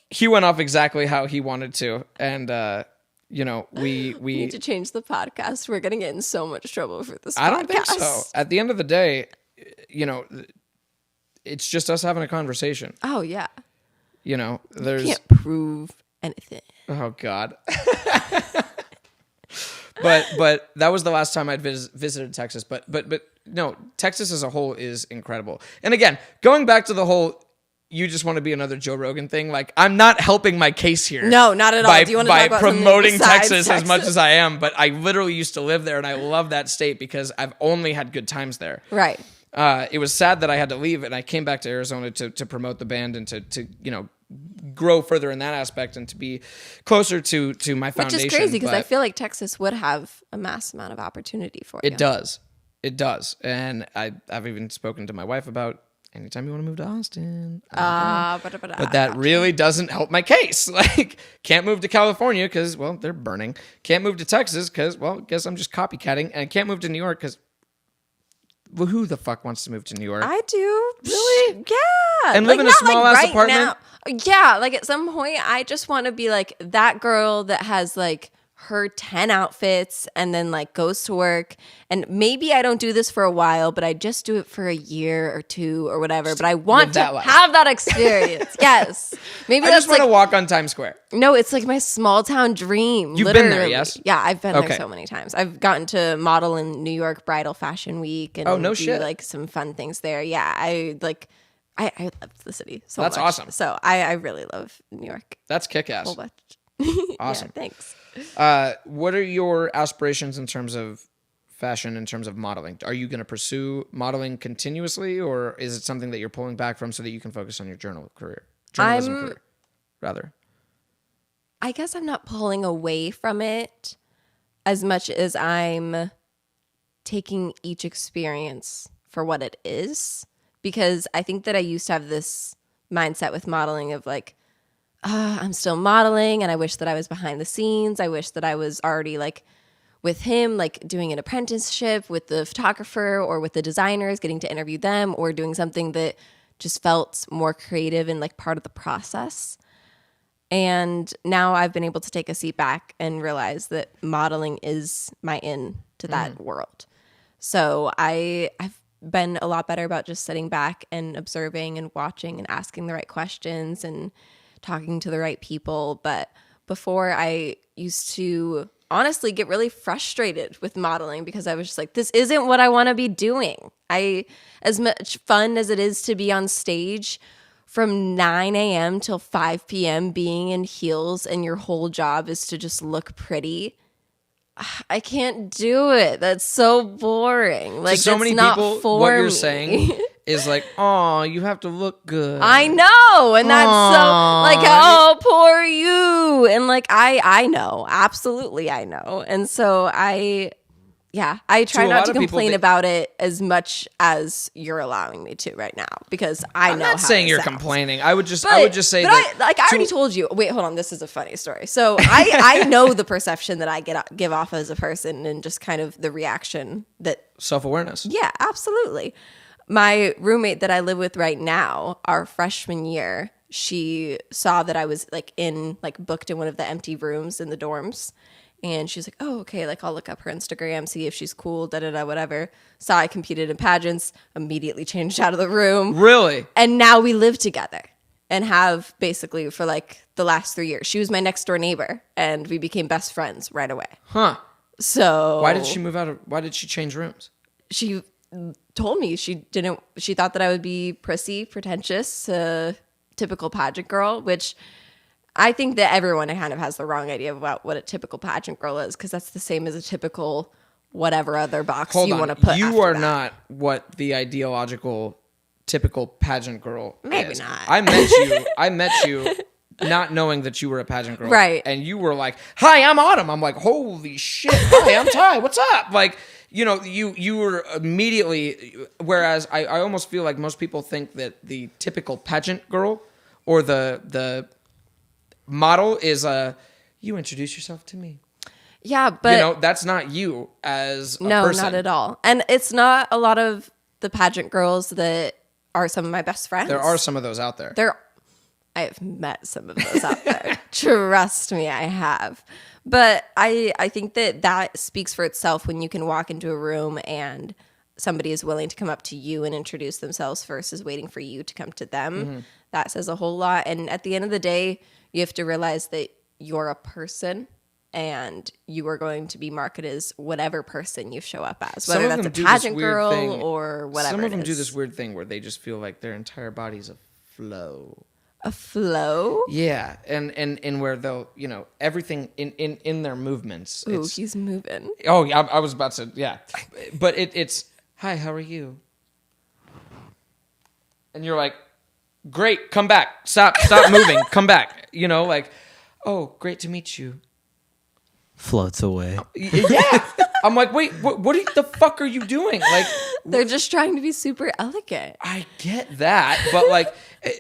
B: He went off exactly how he wanted to. And, you know, we
A: need to change the podcast. We're going to get in so much trouble for this podcast.
B: I don't think so. At the end of the day, you know, it's just us having a conversation.
A: Oh, yeah.
B: You know,
A: You can't prove anything.
B: Oh, God. But that was the last time I'd visited Texas. But no, Texas as a whole is incredible. And again, going back to the whole, you just want to be another Joe Rogan thing. Like, I'm not helping my case here.
A: No, not at all. Do you want to talk about
B: promoting
A: besides
B: Texas as much as I am? But I literally used to live there, and I love that state because I've only had good times there.
A: Right.
B: It was sad that I had to leave, and I came back to Arizona to promote the band and to you know, grow further in that aspect and to be closer to my foundation.
A: Which is crazy because I feel like Texas would have a mass amount of opportunity for you.
B: It does. And I've even spoken to my wife about anytime you want to move to Austin. But that really doesn't help my case. Like, can't move to California because, well, they're burning. Can't move to Texas because, well, guess I'm just copycatting. And can't move to New York because, well, who the fuck wants to move to New York?
A: I do. Really? Yeah.
B: And live in a small-ass apartment?
A: Now. Yeah, like at some point, I just want to be like that girl that has like her 10 outfits and then like goes to work. And maybe I don't do this for a while, but I just do it for a year or two or whatever. But I want to have that experience. Yes. Maybe
B: I
A: that's
B: just want
A: like,
B: to walk on Times Square.
A: No, it's like my small town dream.
B: You've
A: literally.
B: been there, yes?
A: Yeah, I've been there so many times. I've gotten to model in New York Bridal Fashion Week and do like some fun things there. Yeah, I love the city so much.
B: That's awesome.
A: So I really love New York.
B: That's kick-ass.
A: Whole bunch.
B: Awesome.
A: Yeah, thanks.
B: What are your aspirations in terms of fashion, in terms of modeling? Are you going to pursue modeling continuously, or is it something that you're pulling back from so that you can focus on your journalism career, rather?
A: I guess I'm not pulling away from it as much as I'm taking each experience for what it is, because I think that I used to have this mindset with modeling of like, I'm still modeling and I wish that I was behind the scenes. I wish that I was already like with him, like doing an apprenticeship with the photographer or with the designers, getting to interview them or doing something that just felt more creative and like part of the process. And now I've been able to take a seat back and realize that modeling is my in to that world. So I've been a lot better about just sitting back and observing and watching and asking the right questions and talking to the right people. But before, I used to honestly get really frustrated with modeling because I was just like, this isn't what I want to be doing. As much fun as it is to be on stage from 9 a.m. till 5 p.m. being in heels and your whole job is to just look pretty, I can't do it. That's so boring. Like,
B: to so many
A: not
B: people,
A: for
B: what you're
A: me.
B: saying is like, oh, you have to look good.
A: I know, and that's so like, oh, poor you, and like I know, absolutely I know, and so I try
B: a
A: not
B: lot
A: to
B: of people,
A: complain about it as much as you're allowing me to right now because
B: I'm
A: know
B: not
A: how
B: saying
A: it
B: you're
A: sounds.
B: complaining. I would just say
A: but
B: that.
A: I already told you. Wait, hold on. This is a funny story. So I know the perception that I give off as a person and just kind of the reaction that.
B: Self-awareness.
A: Yeah, absolutely. My roommate that I live with right now, our freshman year, she saw that I was booked in one of the empty rooms in the dorms. And she's like, oh, okay, like I'll look up her Instagram, see if she's cool, whatever. Saw I competed in pageants, immediately changed out of the room.
B: Really?
A: And now we live together and have basically for like the last 3 years. She was my next door neighbor and we became best friends right away.
B: Huh.
A: So
B: Why did she change rooms?
A: She told me she thought that I would be prissy, pretentious, typical pageant girl, which I think that everyone kind of has the wrong idea about what a typical pageant girl is because that's the same as a typical whatever other box you want to put.
B: You are
A: that.
B: not what the ideological typical pageant girl
A: Maybe
B: is.
A: not.
B: I met you not knowing that you were a pageant girl.
A: Right.
B: And you were like, hi, I'm Autumn. I'm like, holy shit. Hi, I'm Ty. What's up? Like, you know, you were immediately, whereas I almost feel like most people think that the typical pageant girl or the model is you introduce yourself to me.
A: Yeah, but
B: that's not you as a
A: no,
B: person.
A: not at all. And it's not a lot of the pageant girls that are some of my best friends.
B: There are some of those out there.
A: I have met some of those out there. Trust me, I have. But I think that speaks for itself when you can walk into a room and somebody is willing to come up to you and introduce themselves versus waiting for you to come to them. Mm-hmm. That says a whole lot. And at the end of the day, you have to realize that you're a person and you are going to be marketed as whatever person you show up as, whether that's a pageant girl or whatever.
B: Some of them do this weird thing where they just feel like their entire body's a flow.
A: A flow?
B: Yeah, and where they'll, everything in their movements.
A: Ooh, he's moving.
B: Oh, I was about to, yeah. But it's, hi, how are you? And you're like, great, come back. Stop moving, come back. Oh, great to meet you.
C: Floats away.
B: Yeah. I'm like, wait, what the fuck are you doing? Like,
A: they're just trying to be super elegant.
B: I get that, but like,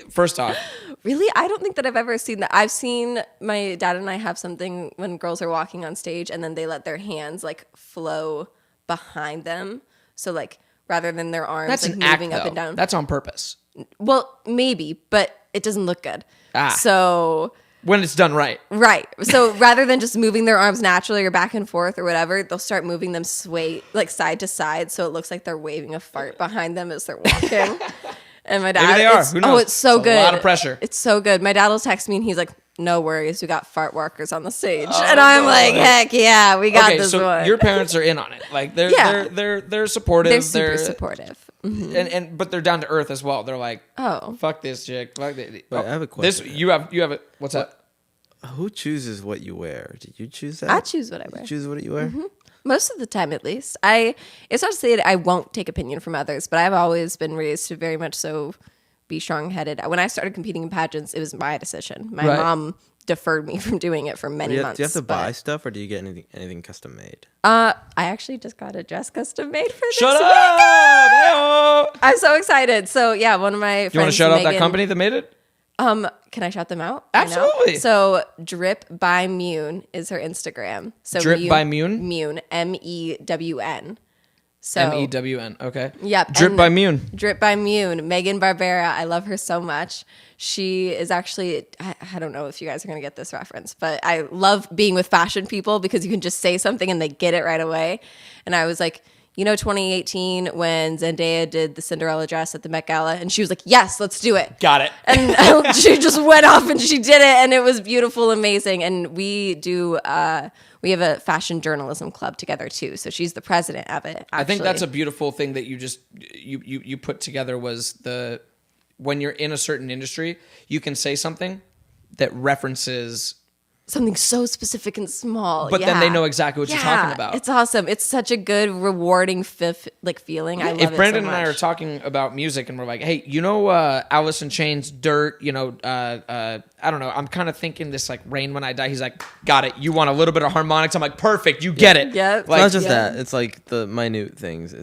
B: first off,
A: really, I don't think that I've ever seen that. I've seen my dad and I have something when girls are walking on stage and then they let their hands like flow behind them. So like rather than their arms
B: that's
A: like
B: an
A: moving
B: act,
A: up and down.
B: That's on purpose.
A: Well, maybe, but it doesn't look good. So
B: when it's done right.
A: Right. So rather than just moving their arms naturally or back and forth or whatever, they'll start moving them like side to side so it looks like they're waving a fart behind them as they're walking. And my dad,
B: maybe they are. Who knows?
A: Oh, it's so good.
B: A lot of pressure.
A: It's so good. My dad will text me and he's like, "No worries, we got fart workers on the stage." And I'm like, "Heck yeah, we got this
B: so
A: one."
B: Your parents are in on it. Like they're supportive.
A: They're super supportive. Mm-hmm.
B: But they're down to earth as well. They're like,
A: "Oh,
B: fuck this chick." Fuck this.
C: But I have a question.
B: You have it. What's that?
C: Who chooses what you wear? Did you choose that?
A: I choose what I wear.
C: You choose what you wear?
A: Mm-hmm. Most of the time, at least. It's not to say that I won't take opinion from others, but I've always been raised to very much so be strong-headed. When I started competing in pageants, it was my decision. My mom deferred me from doing it for many months.
C: Do you have to buy stuff, or do you get anything custom made?
A: I actually just got a dress custom made for this
B: Shut
A: up! I'm so excited. So yeah, one of my friends.
B: You want to shout out that company that made it?
A: Can I shout them out?
B: Absolutely.
A: So Drip by Mune is her Instagram. So
B: Drip by Mune?
A: Mune, MEWN. So
B: MEWN. Okay.
A: Yep.
B: Drip by Mune.
A: Drip by Mune. Megan Barbera. I love her so much. She is actually, I don't know if you guys are going to get this reference, but I love being with fashion people because you can just say something and they get it right away. And I was like, 2018 when Zendaya did the Cinderella dress at the Met Gala, and she was like, "Yes, let's do it."
B: Got it.
A: And she just went off and she did it, and it was beautiful, amazing. And we do, we have a fashion journalism club together too. So she's the president of it. Actually.
B: I think that's a beautiful thing that you put together was when you're in a certain industry, you can say something that references
A: something so specific and small.
B: But then they know exactly what you're talking about.
A: It's awesome. It's such a good, rewarding feeling. I love it.
B: If Brandon
A: so
B: and I
A: much.
B: are talking about music and we're like, hey, Alice in Chains, Dirt, I don't know. I'm kind of thinking this like Rain When I Die. He's like, got it. You want a little bit of harmonics? I'm like, perfect. You get it.
A: Yeah.
C: It's not just that. It's like the minute things.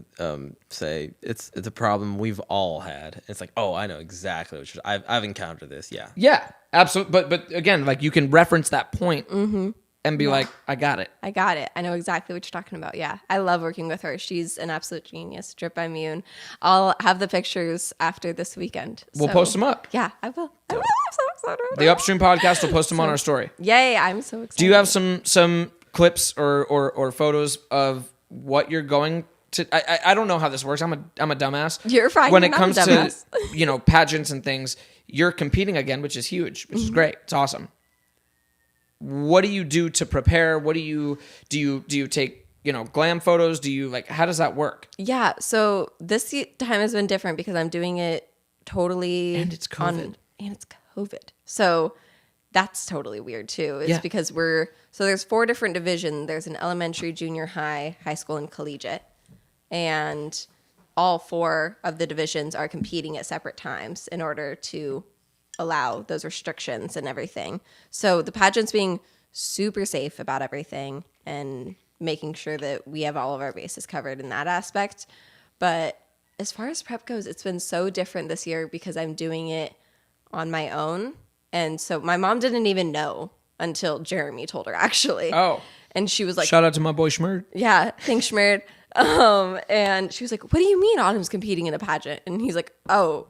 C: Say it's a problem we've all had. It's like, oh, I know exactly what I've encountered this. Yeah.
B: Yeah, absolutely. But again, like you can reference that point and be like, I got it.
A: I got it. I know exactly what you're talking about. Yeah. I love working with her. She's an absolute genius. Drip by Mune. I'll have the pictures after this weekend.
B: We'll post them up.
A: Yeah, I will. I'm so excited.
B: The Upstream podcast will post them on our story.
A: Yay, I'm so excited.
B: Do you have some clips or photos of what you're going to? I don't know how this works. I'm a dumbass.
A: You're fine.
B: When
A: You're
B: it
A: not a
B: comes
A: dumbass.
B: to pageants and things, you're competing again, which is huge, which is great. It's awesome. What do you do to prepare? What do you take, glam photos? Do you how does that work?
A: Yeah, so this time has been different because I'm doing it totally
B: And it's COVID.
A: And it's COVID. So that's totally weird too. It's because there's 4 different divisions. There's an elementary, junior high, high school, and collegiate. And all 4 of the divisions are competing at separate times in order to allow those restrictions and everything. So the pageant's being super safe about everything and making sure that we have all of our bases covered in that aspect. But as far as prep goes, it's been so different this year because I'm doing it on my own. And so my mom didn't even know until Jeremy told her, actually.
B: Oh.
A: And she was like,
B: Shout out to my boy Schmerd.
A: yeah, thanks, Schmerd. And she was like, what do you mean Autumn's competing in a pageant? And he's like, oh,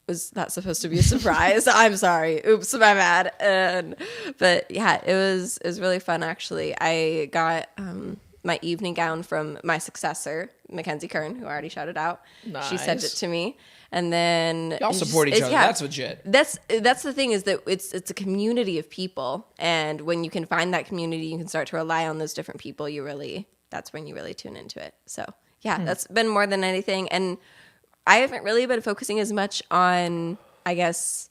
A: was that supposed to be a surprise? I'm sorry. Oops, my bad. But yeah, it was really fun, actually. I got my evening gown from my successor, Mackenzie Kern, who I already shouted out.
B: Nice.
A: She sent it to me. And then
B: Y'all support each other. That's legit.
A: That's the thing, is that it's a community of people, and when you can find that community, you can start to rely on those different people. That's when you really tune into it. So yeah, that's been more than anything. And I haven't really been focusing as much on, I guess,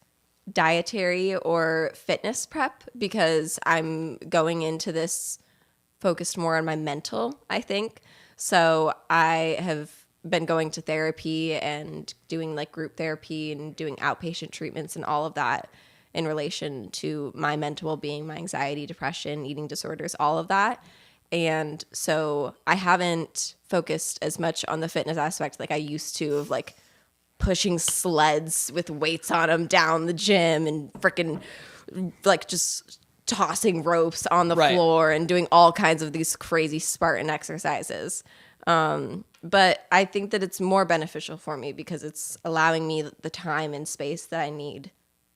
A: dietary or fitness prep because I'm going into this focused more on my mental, I think. So I have been going to therapy and doing group therapy and doing outpatient treatments and all of that in relation to my mental well-being, my anxiety, depression, eating disorders, all of that. And so I haven't focused as much on the fitness aspect like I used to, of pushing sleds with weights on them down the gym and freaking just tossing ropes on the floor and doing all kinds of these crazy Spartan exercises. But I think that it's more beneficial for me because it's allowing me the time and space that I need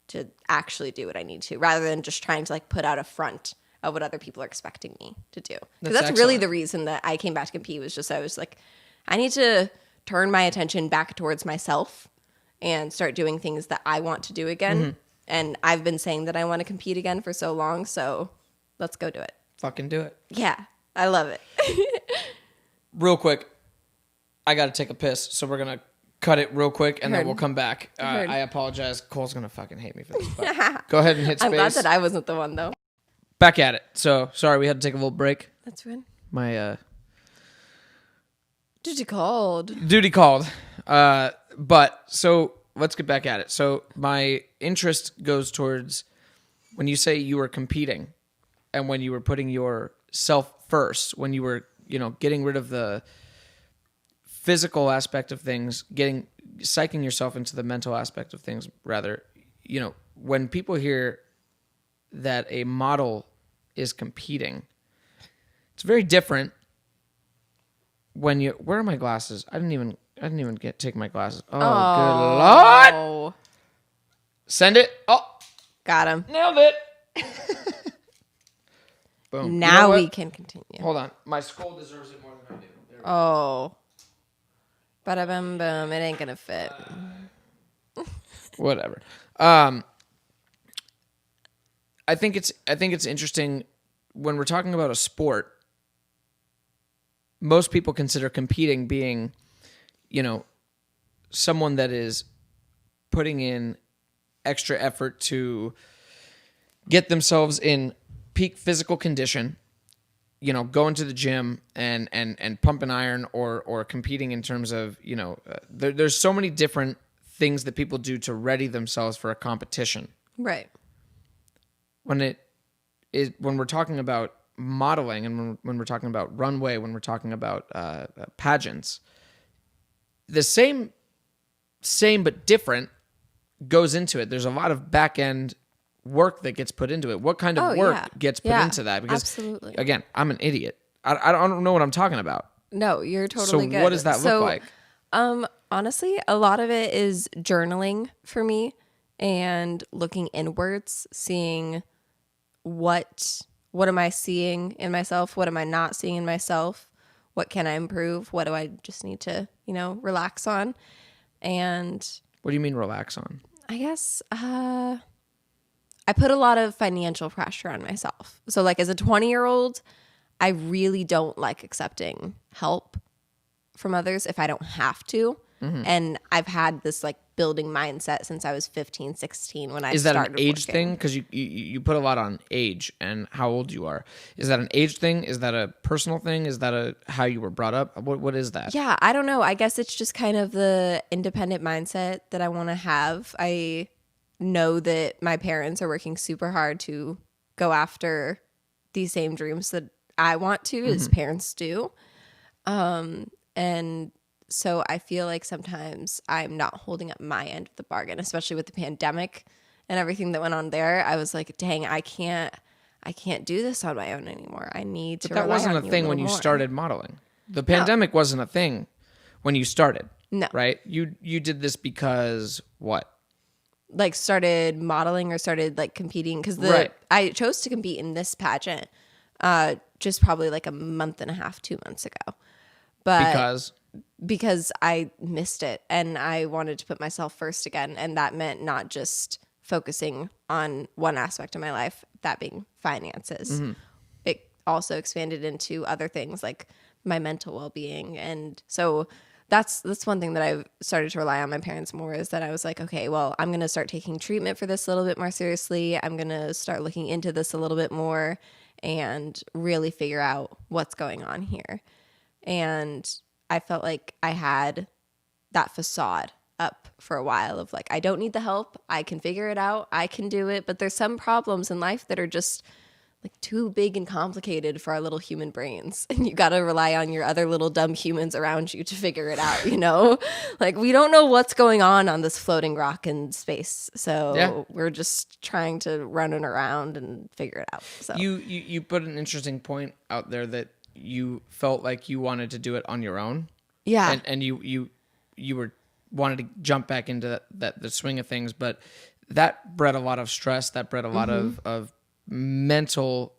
A: to actually do what I need to, rather than just trying to put out a front of what other people are expecting me to do. Because that's really the reason that I came back to compete, was just I was like, I need to turn my attention back towards myself and start doing things that I want to do again. Mm-hmm. And I've been saying that I want to compete again for so long, so let's go do it.
B: Fucking do it.
A: Yeah, I love it.
B: Real quick, I got to take a piss, so we're going to cut it real quick, and then we'll come back. I apologize. Cole's going to fucking hate me for this. But go ahead and hit space.
A: I'm glad that I wasn't the one, though.
B: Back at it. So, sorry, we had to take a little break.
A: That's good.
B: My
A: Duty called.
B: But, so, let's get back at it. So, my interest goes towards when you say you were competing and when you were putting yourself first, when you were, getting rid of the physical aspect of things, psyching yourself into the mental aspect of things, rather, when people hear that a model is competing, it's very different when where are my glasses? I didn't even take my glasses. Oh, good Lord. Send it. Oh,
A: got him.
B: Nailed it. Boom.
A: Now we can continue.
B: Hold on. My skull deserves it more than I do.
A: Oh. Bada bum bum. It ain't gonna fit.
B: Whatever. I think it's interesting when we're talking about a sport. Most people consider competing being, someone that is putting in extra effort to get themselves in peak physical condition, going to the gym and pumping iron or competing in terms of, there's so many different things that people do to ready themselves for a competition.
A: Right.
B: When we're talking about modeling and when we're talking about runway, when we're talking about pageants, the same but different goes into it. There's a lot of back end work that gets put into it. What kind of work gets put into that? Because
A: absolutely.
B: Again, I'm an idiot. I don't know what I'm talking about.
A: No, you're totally good.
B: So what does that look like?
A: Honestly, a lot of it is journaling for me and looking inwards, seeing what am I seeing in myself? What am I not seeing in myself? What can I improve? What do I just need to, relax on? And
B: what do you mean relax on?
A: I guess I put a lot of financial pressure on myself. So like as a 20-year-old, I really don't like accepting help from others if I don't have to. Mm-hmm. And I've had this like building mindset since I was 15, 16 when I started. Is that an
B: age thing? Because you put a lot on age and how old you are. Is that an age thing? Is that a personal thing? Is that how you were brought up? What is that?
A: Yeah, I don't know. I guess it's just kind of the independent mindset that I want to have. I know that my parents are working super hard to go after these same dreams that I want to, as parents do. And so I feel like sometimes I'm not holding up my end of the bargain, especially with the pandemic and everything that went on there. I was like, dang, I can't do this on my own anymore. I need to rely on you a little more. That wasn't a
B: thing when you started modeling. The pandemic wasn't a thing when you started.
A: No.
B: Right? You did this because what?
A: Like started modeling or started like competing? Because I chose to compete in this pageant just probably like a month and a half, 2 months ago. But because I missed it and I wanted to put myself first again. And that meant not just focusing on one aspect of my life, that being finances. Mm-hmm. It also expanded into other things like my mental well-being. And so that's one thing that I've started to rely on my parents more, is that I was like, okay, well, I'm going to start taking treatment for this a little bit more seriously. I'm going to start looking into this a little bit more and really figure out what's going on here. And I felt like I had that facade up for a while of like, I don't need the help. I can figure it out. I can do it. But there's some problems in life that are just like too big and complicated for our little human brains. And you got to rely on your other little dumb humans around you to figure it out, Like we don't know what's going on this floating rock in space. So we're just trying to run it around and figure it out. So
B: you put an interesting point out there that you felt like you wanted to do it on your own.
A: Yeah.
B: And you wanted to jump back into the swing of things, but that bred a lot of stress, that bred a lot of mental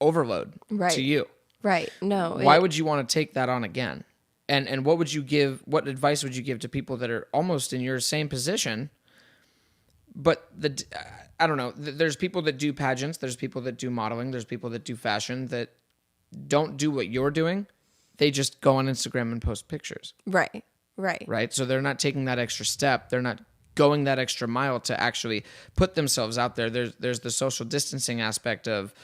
B: overload to you.
A: Right. No.
B: Why would you want to take that on again? And what advice would you give to people that are almost in your same position? But I don't know. There's people that do pageants. There's people that do modeling. There's people that do fashion that don't do what you're doing. They just go on Instagram and post pictures.
A: Right.
B: So they're not taking that extra step. They're not going that extra mile to actually put themselves out there. There's the social distancing aspect of,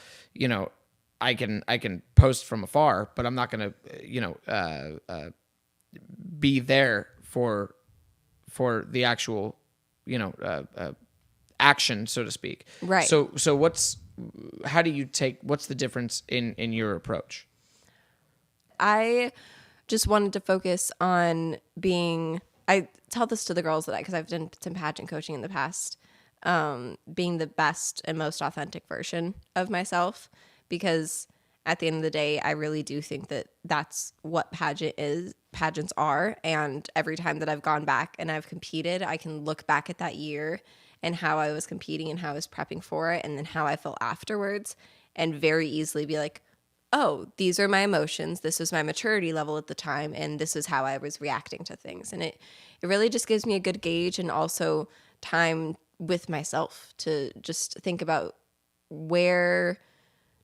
B: I can post from afar, but I'm not going to, be there for the actual, action, so to speak.
A: Right.
B: So what's the difference in your approach?
A: I just wanted to focus on I tell this to the girls because I've done some pageant coaching in the past, being the best and most authentic version of myself, because at the end of the day, I really do think that that's what pageants are. And every time that I've gone back and I've competed, I can look back at that year and how I was competing and how I was prepping for it and then how I felt afterwards, and very easily be like, oh, these are my emotions. This was my maturity level at the time, and this is how I was reacting to things. And it really just gives me a good gauge, and also time with myself to just think about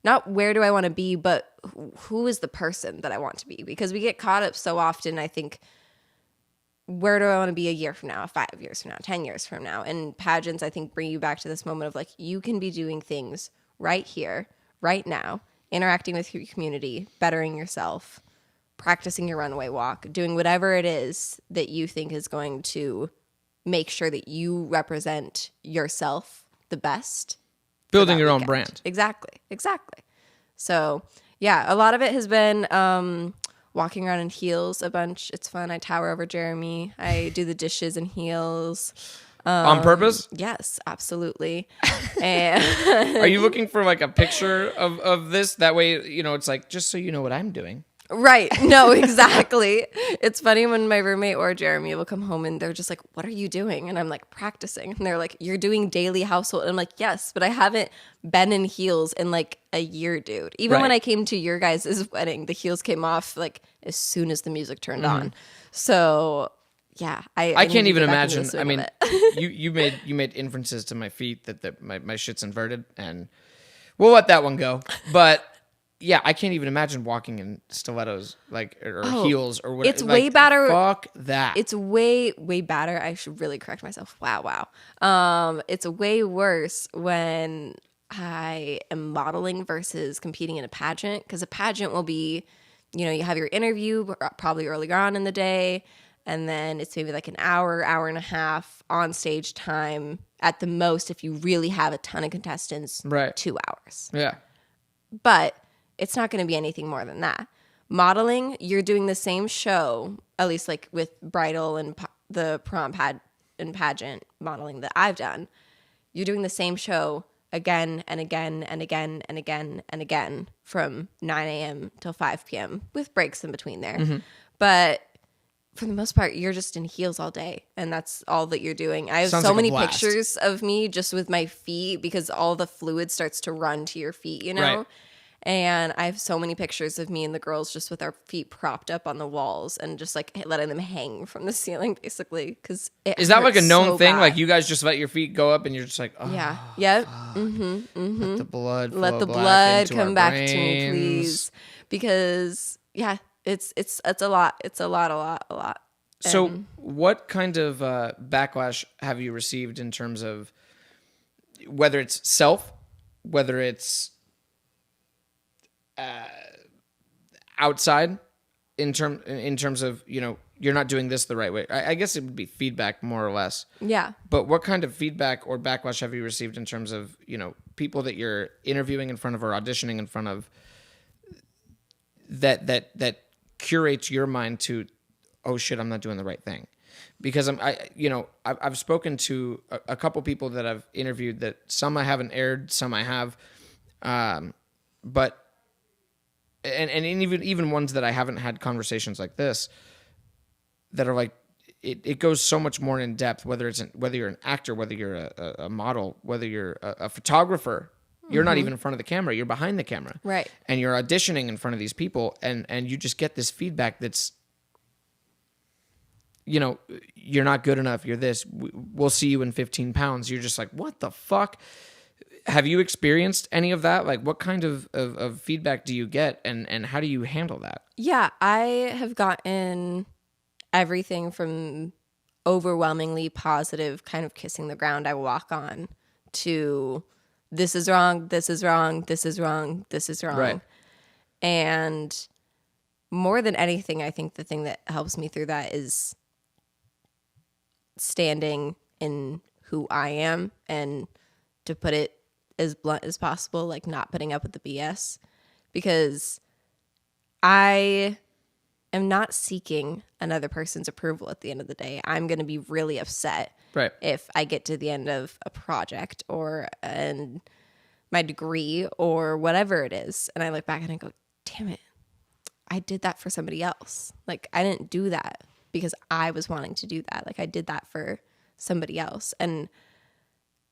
A: not where do I want to be, but who is the person that I want to be? Because we get caught up so often, I think, where do I want to be a year from now, 5 years from now, 10 years from now? And pageants, I think, bring you back to this moment of like, you can be doing things right here, right now, interacting with your community, bettering yourself, practicing your runway walk, doing whatever it is that you think is going to make sure that you represent yourself the best.
B: Building your own brand.
A: Exactly. So, yeah, a lot of it has been walking around in heels a bunch. It's fun. I tower over Jeremy. I do the dishes in heels.
B: On purpose?
A: Yes, absolutely. And
B: Are you looking for like a picture of this? That way, you know, it's like, just so you know what I'm doing.
A: Right. No, exactly. It's funny when my roommate or Jeremy will come home and they're just like, what are you doing? And I'm like, practicing. And they're like, you're doing daily household. And I'm like, yes, but I haven't been in heels in like a year, dude. Even when I came to your guys' wedding, the heels came off like as soon as the music turned on. So yeah, I
B: can't
A: need to
B: even
A: get back into
B: imagine.
A: the swing
B: I mean,
A: of it.
B: you made inferences to my feet that my shit's inverted, and we'll let that one go. But yeah, I can't even imagine walking in stilettos like or heels or whatever.
A: It's way better.
B: Fuck that.
A: It's way better. I should really correct myself. Wow. It's way worse when I am modeling versus competing in a pageant, because a pageant will be, you know, you have your interview probably earlier on in the day, and then it's maybe like an hour and a half on stage time at the most if you really have a ton of contestants.
B: Right.
A: 2 hours.
B: Yeah.
A: But it's not going to be anything more than that. Modeling, you're doing the same show, at least like with bridal and the prom and pageant modeling that I've done. You're doing the same show again and again and again and again and again from 9 a.m. till 5 p.m. with breaks in between there. But for the most part, you're just in heels all day, and that's all that you're doing. I have
B: Sounds
A: so
B: like a
A: many
B: blast.
A: pictures of me just with my feet, because all the fluid starts to run to your feet, you know?
B: Right.
A: And I have so many pictures of me and the girls just with our feet propped up on the walls and just like letting them hang from the ceiling, basically. Because
B: Is that like a known
A: so
B: thing?
A: bad.
B: Like you guys just let your feet go up and you're just like, oh,
A: Yeah. Yep.
B: let the blood flow
A: Let the
B: back
A: blood
B: into
A: come
B: our
A: back to me,
B: brains.
A: please. Because yeah, it's a lot. It's a lot.
B: So, what kind of backlash have you received in terms of whether it's self, whether it's outside, in terms of, you know, you're not doing this the right way? I guess it would be feedback more or less.
A: Yeah.
B: But what kind of feedback or backlash have you received in terms of, you know, people that you're interviewing in front of or auditioning in front of that curates your mind to, oh shit, I'm not doing the right thing? Because I've spoken to a couple people that I've interviewed, that some I haven't aired, some I have, but even ones that I haven't had conversations like this, that are like, it goes so much more in depth, whether you're an actor, whether you're a model, whether you're a photographer. You're not even in front of the camera, you're behind the camera.
A: Right.
B: And you're auditioning in front of these people, and you just get this feedback that's, you know, you're not good enough, you're this, we'll see you in 15 pounds. You're just like, what the fuck? Have you experienced any of that? Like, what kind of feedback do you get, and how do you handle that?
A: Yeah, I have gotten everything from overwhelmingly positive, kind of kissing the ground I walk on, to this is wrong, this is wrong, this is wrong, this is wrong.
B: Right.
A: And more than anything, I think the thing that helps me through that is standing in who I am, and to put it as blunt as possible, like not putting up with the BS, because I am not seeking another person's approval at the end of the day. I'm going to be really upset
B: Right.
A: if I get to the end of a project or my degree or whatever it is, and I look back and I go, damn it, I did that for somebody else. Like, I didn't do that because I was wanting to do that. Like, I did that for somebody else. And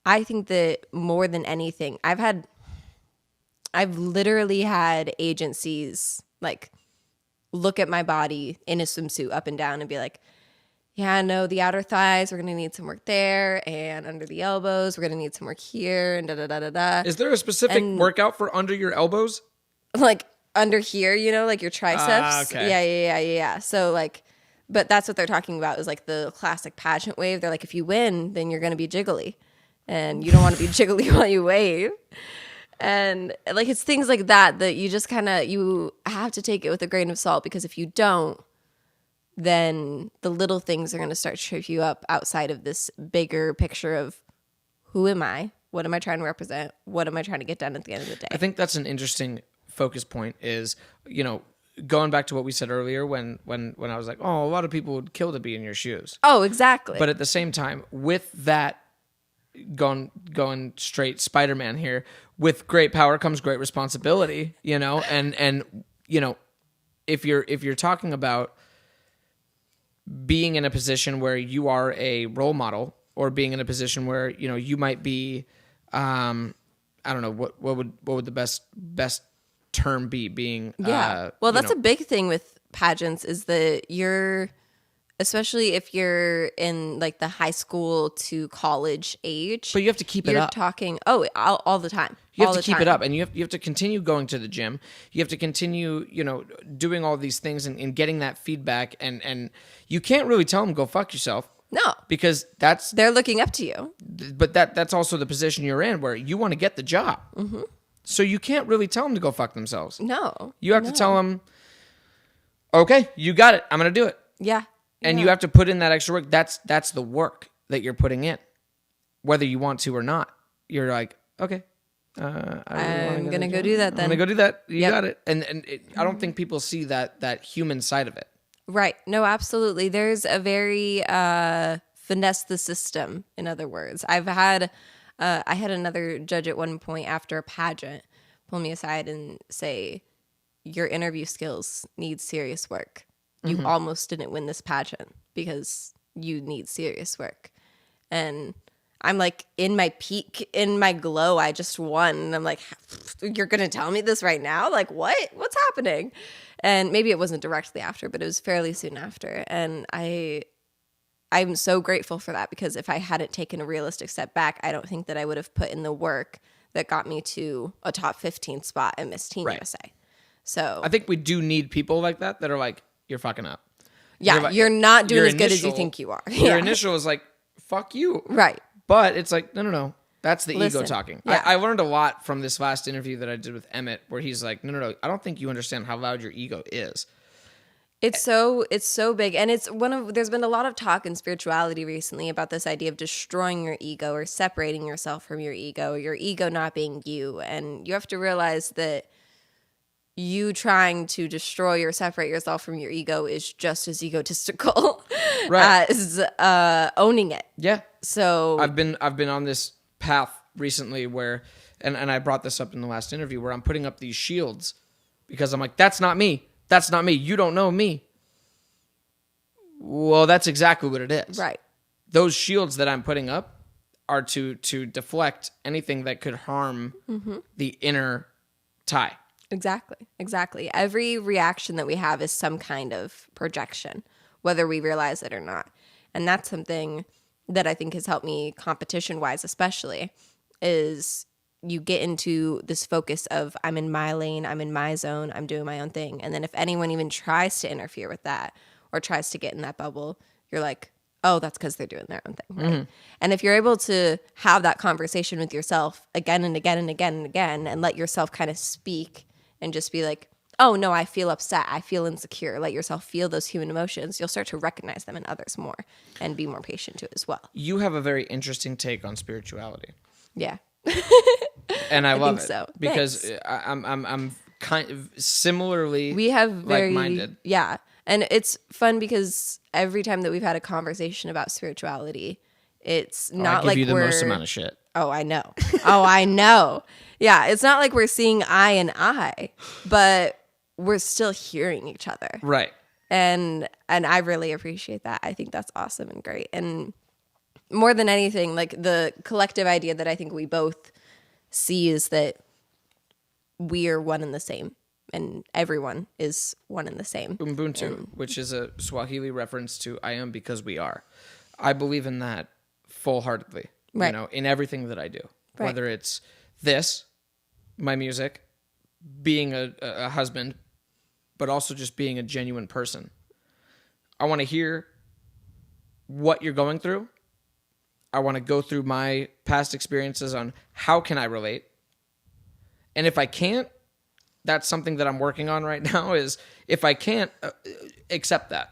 A: I think that more than anything, I've literally had agencies like look at my body in a swimsuit up and down and be like, yeah, no, the outer thighs, we're going to need some work there, and under the elbows, we're going to need some work here, and da-da-da-da-da.
B: Is there a specific workout for under your elbows?
A: Like under here, you know, like your triceps.
B: Okay.
A: Yeah. So like, but that's what they're talking about, is like the classic pageant wave. They're like, if you win, then you're going to be jiggly, and you don't want to be jiggly while you wave. And like it's things like that you just kind of you have to take it with a grain of salt, because if you don't, then the little things are going to start to trip you up outside of this bigger picture of who am I? What am I trying to represent? What am I trying to get done at the end of the day?
B: I think that's an interesting focus point is, going back to what we said earlier when I was like, oh, a lot of people would kill to be in your shoes.
A: Oh, exactly.
B: But at the same time, with that, going straight Spider-Man here, with great power comes great responsibility, and if you're talking about being in a position where you are a role model, or being in a position where you might be, I don't know what would the best term be, being
A: well, that's a big thing with pageants, is that especially if you're in like the high school to college age,
B: but you have to keep it
A: you're
B: up.
A: Talking all the time.
B: You have to keep it up, and you have to continue going to the gym. You have to continue, doing all these things and getting that feedback. And you can't really tell them go fuck yourself.
A: No,
B: because
A: they're looking up to you.
B: But that's also the position you're in, where you want to get the job. Mm-hmm. So you can't really tell them to go fuck themselves.
A: No,
B: you have to tell them, okay, you got it. I'm gonna do it.
A: Yeah.
B: And you have to put in that extra work. That's the work that you're putting in, whether you want to or not. You're like, okay,
A: I'm gonna go do that. Then
B: I'm gonna go do that. You got it. And I don't think people see that human side of it.
A: Right. No, absolutely. There's a very finesse the system. In other words, I had another judge at one point after a pageant pull me aside and say, "Your interview skills need serious work. You almost didn't win this pageant because you need serious work." And I'm like in my peak, in my glow, I just won. And I'm like, you're going to tell me this right now? Like, what? What's happening? And maybe it wasn't directly after, but it was fairly soon after. And I'm so grateful for that, because if I hadn't taken a realistic step back, I don't think that I would have put in the work that got me to a top 15 spot at Miss Teen USA. So
B: I think we do need people like that are like, you're fucking up.
A: Yeah, you're not doing as good as you think you are.
B: Your initial is like, fuck you.
A: Right.
B: But it's like, no. That's the ego talking.
A: Yeah.
B: I learned a lot from this last interview that I did with Emmett, where he's like, no, I don't think you understand how loud your ego is.
A: It's so big. And there's been a lot of talk in spirituality recently about this idea of destroying your ego or separating yourself from your ego not being you. And you have to realize that you trying to destroy or separate yourself from your ego is just as egotistical as owning it.
B: Yeah.
A: So
B: I've been on this path recently where, and I brought this up in the last interview, where I'm putting up these shields because I'm like, that's not me. That's not me. You don't know me. Well, that's exactly what it is.
A: Right.
B: Those shields that I'm putting up are to deflect anything that could harm the inner tie.
A: Exactly. Every reaction that we have is some kind of projection, whether we realize it or not. And that's something that I think has helped me competition-wise especially, is you get into this focus of I'm in my lane, I'm in my zone, I'm doing my own thing. And then if anyone even tries to interfere with that or tries to get in that bubble, you're like, oh, that's because they're doing their own thing, right? And if you're able to have that conversation with yourself again and again and again and again, and let yourself kind of speak and just be like, oh, no, I feel upset, I feel insecure, let yourself feel those human emotions, you'll start to recognize them in others more and be more patient to it as well.
B: You have a very interesting take on spirituality.
A: Yeah.
B: And I love it.
A: So.
B: Because
A: Thanks.
B: I'm kind of similarly
A: we have very
B: like-minded.
A: Yeah. And it's fun because every time that we've had a conversation about spirituality, it's not
B: I give
A: like
B: you the
A: we're
B: most amount of shit.
A: Oh, I know. Yeah, it's not like we're seeing eye and eye, but we're still hearing each other.
B: Right.
A: And I really appreciate that. I think that's awesome and great. And more than anything, like the collective idea that I think we both see is that we are one and the same, and everyone is one and the same.
B: Ubuntu, which is a Swahili reference to I am because we are. I believe in that full-heartedly,
A: right.
B: In everything that I do.
A: Right.
B: Whether it's this, my music, being a husband, but also just being a genuine person. I want to hear what you're going through. I want to go through my past experiences on how can I relate. And if I can't, that's something that I'm working on right now is if I can't, accept that.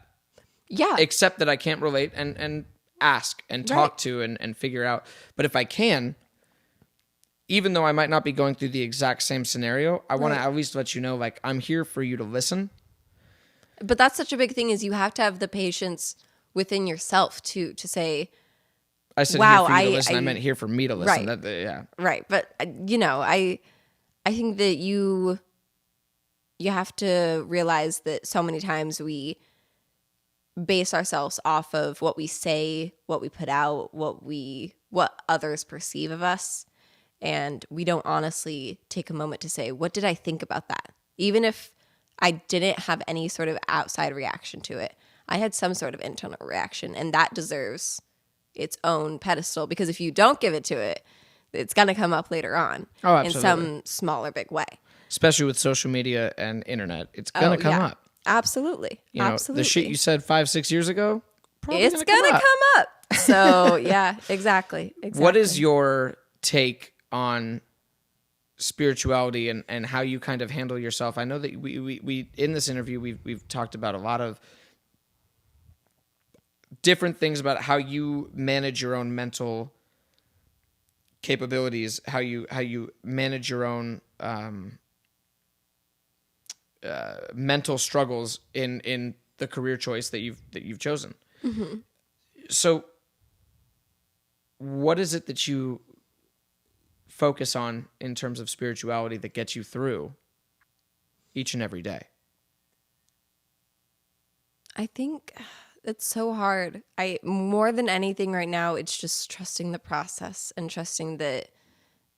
A: Yeah.
B: Accept that I can't relate and ask and talk to and figure out. But if I can, even though I might not be going through the exact same scenario, I want to at least let you know, like, I'm here for you to listen.
A: But that's such a big thing is you have to have the patience within yourself to say,
B: I said
A: wow,
B: here for you to listen. I meant here for me to listen.
A: Right.
B: Yeah.
A: Right. But, I think that you have to realize that so many times we base ourselves off of what we say, what we put out, what others perceive of us. And we don't honestly take a moment to say, what did I think about that? Even if I didn't have any sort of outside reaction to it, I had some sort of internal reaction, and that deserves its own pedestal, because if you don't give it to it, it's going to come up later on in some small or big way.
B: Especially with social media and internet, it's going to come up.
A: Absolutely. Absolutely.
B: The shit you said 5-6 years ago, probably
A: it's going to come up. So, yeah, exactly.
B: What is your take on spirituality and how you kind of handle yourself? I know that we in this interview, we've talked about a lot of different things about how you manage your own mental capabilities, how you manage your own mental struggles in the career choice that you've chosen. Mm-hmm. So what is it that you focus on in terms of spirituality that gets you through each and every day?
A: I think it's so hard. More than anything right now, it's just trusting the process and trusting that,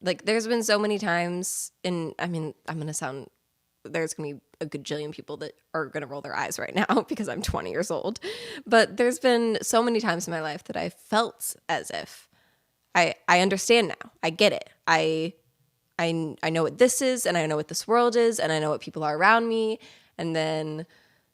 A: like, there's been so many times there's going to be a gajillion people that are going to roll their eyes right now because I'm 20 years old. But there's been so many times in my life that I felt as if I understand now. I get it. I know what this is, and I know what this world is, and I know what people are around me. And then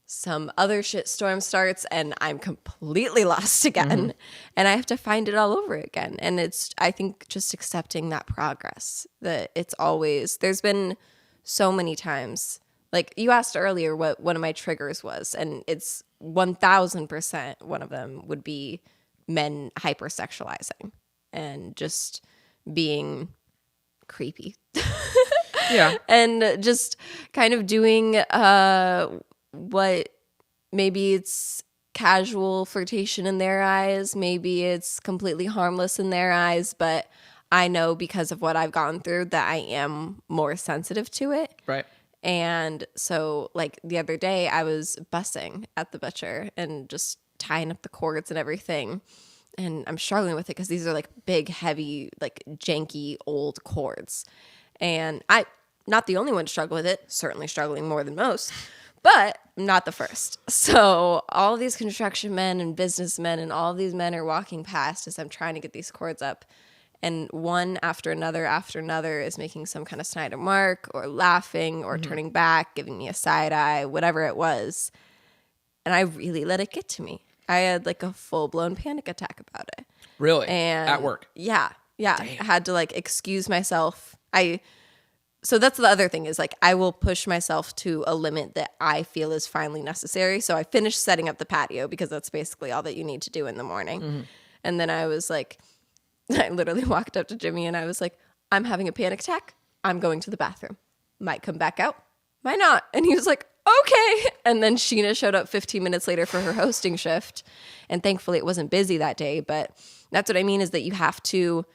A: some other shit storm starts, and I'm completely lost again. And I have to find it all over again. And it's, I think, just accepting that progress, that it's always, there's been so many times, like you asked earlier what one of my triggers was, and it's 1000% one of them would be men hypersexualizing and just being creepy.
B: Yeah.
A: And just kind of doing what maybe it's casual flirtation in their eyes, maybe it's completely harmless in their eyes, but I know because of what I've gone through that I am more sensitive to it.
B: Right.
A: And so, like, the other day I was bussing at the butcher and just tying up the cords and everything. And I'm struggling with it because these are like big, heavy, like janky old cords. And I'm not the only one to struggle with it, certainly struggling more than most, but I'm not the first. So all of these construction men and businessmen and all of these men are walking past as I'm trying to get these cords up. And one after another is making some kind of snide remark or laughing or turning back, giving me a side eye, whatever it was. And I really let it get to me. I had like a full-blown panic attack about it.
B: Really?
A: And
B: at work?
A: Yeah. Damn. I had to like excuse myself. So that's the other thing is like I will push myself to a limit that I feel is finally necessary. So I finished setting up the patio because that's basically all that you need to do in the morning. And then I was like, I literally walked up to Jimmy and I was like, I'm having a panic attack. I'm going to the bathroom. Might come back out. Might not. And he was like, okay. And then Sheena showed up 15 minutes later for her hosting shift. And thankfully it wasn't busy that day. But that's what I mean is that you have to,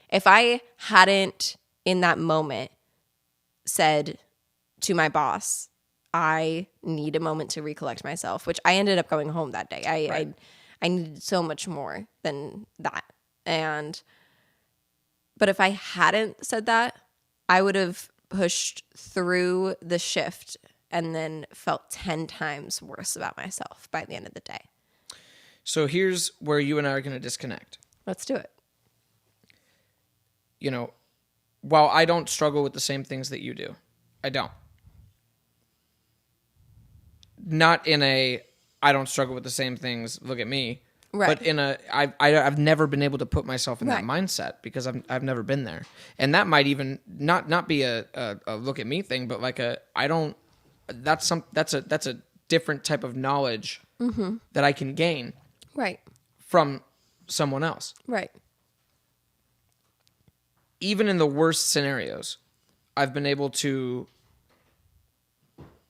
A: if I hadn't in that moment said to my boss, I need a moment to recollect myself, which I ended up going home that day. I needed so much more than that. But if I hadn't said that, I would have pushed through the shift and then felt 10 times worse about myself by the end of the day.
B: So here's where you and I are going to disconnect.
A: Let's do it.
B: You know, while I don't struggle with the same things that you do, I don't. Not in a, I don't struggle with the same things, look at me. But I've never been able to put myself in that
A: Right.
B: mindset because I've never been there. And that might even not be a look at me thing, but like that's a different type of knowledge that I can gain
A: Right.
B: from someone else.
A: Right.
B: Even in the worst scenarios, I've been able to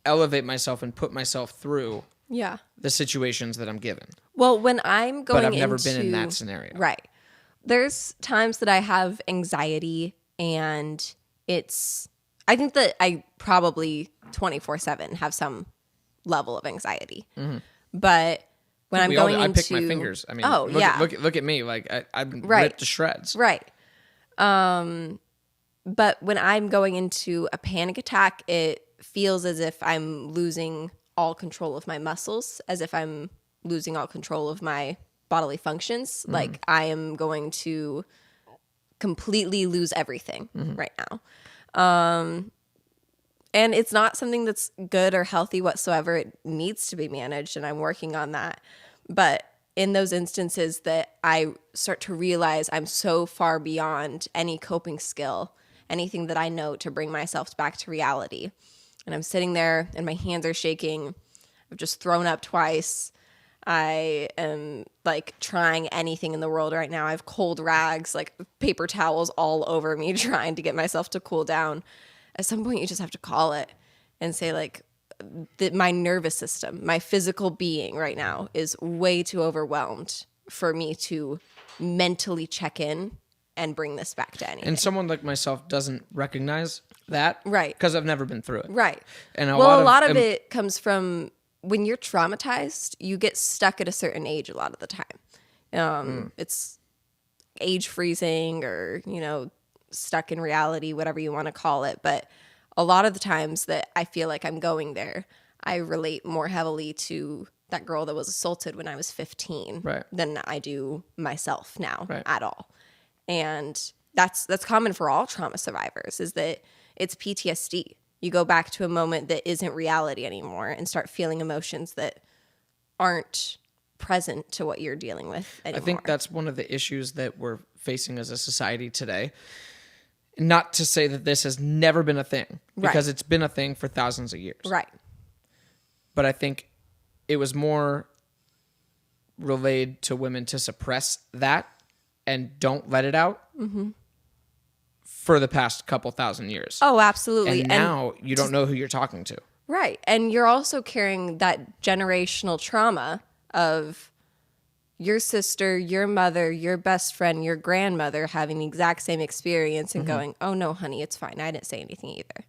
B: elevate myself and put myself through
A: Yeah.
B: the situations that I'm given.
A: Well, when I'm going
B: But I've never been in
A: into-
B: that scenario.
A: Right. There's times that I have anxiety, and I think that I probably 24/7 have some level of anxiety. But when I'm going
B: I
A: into...
B: pick my fingers. I mean,
A: oh, yeah.
B: look at me. Like I'm
A: Right.
B: ripped to shreds.
A: Right. But when I'm going into a panic attack, it feels as if I'm losing all control of my muscles, as if I'm losing all control of my bodily functions. Like I am going to completely lose everything right now. And it's not something that's good or healthy whatsoever. It needs to be managed, and I'm working on that. But in those instances that I start to realize I'm so far beyond any coping skill, anything that I know to bring myself back to reality, and I'm sitting there and my hands are shaking. I've just thrown up twice. I am like trying anything in the world right now. I have cold rags, like paper towels all over me, trying to get myself to cool down. At some point, you just have to call it and say, like, that my nervous system, my physical being right now is way too overwhelmed for me to mentally check in and bring this back to anything.
B: And someone like myself doesn't recognize that.
A: Right.
B: Because I've never been through it.
A: Right.
B: And
A: a lot of it comes from when you're traumatized, you get stuck at a certain age a lot of the time. It's age freezing or, stuck in reality, whatever you want to call it. But a lot of the times that I feel like I'm going there, I relate more heavily to that girl that was assaulted when I was 15
B: Right.
A: than I do myself now
B: Right.
A: at all. And that's common for all trauma survivors, is that it's PTSD. You go back to a moment that isn't reality anymore and start feeling emotions that aren't present to what you're dealing with anymore.
B: I think that's one of the issues that we're facing as a society today. Not to say that this has never been a thing, because it's been a thing for thousands of years.
A: Right.
B: But I think it was more relayed to women to suppress that and don't let it out for the past couple thousand years.
A: Oh, absolutely.
B: And now you don't know who you're talking to.
A: Right. And you're also carrying that generational trauma of your sister, your mother, your best friend, your grandmother having the exact same experience and going, oh, no, honey, it's fine. I didn't say anything either.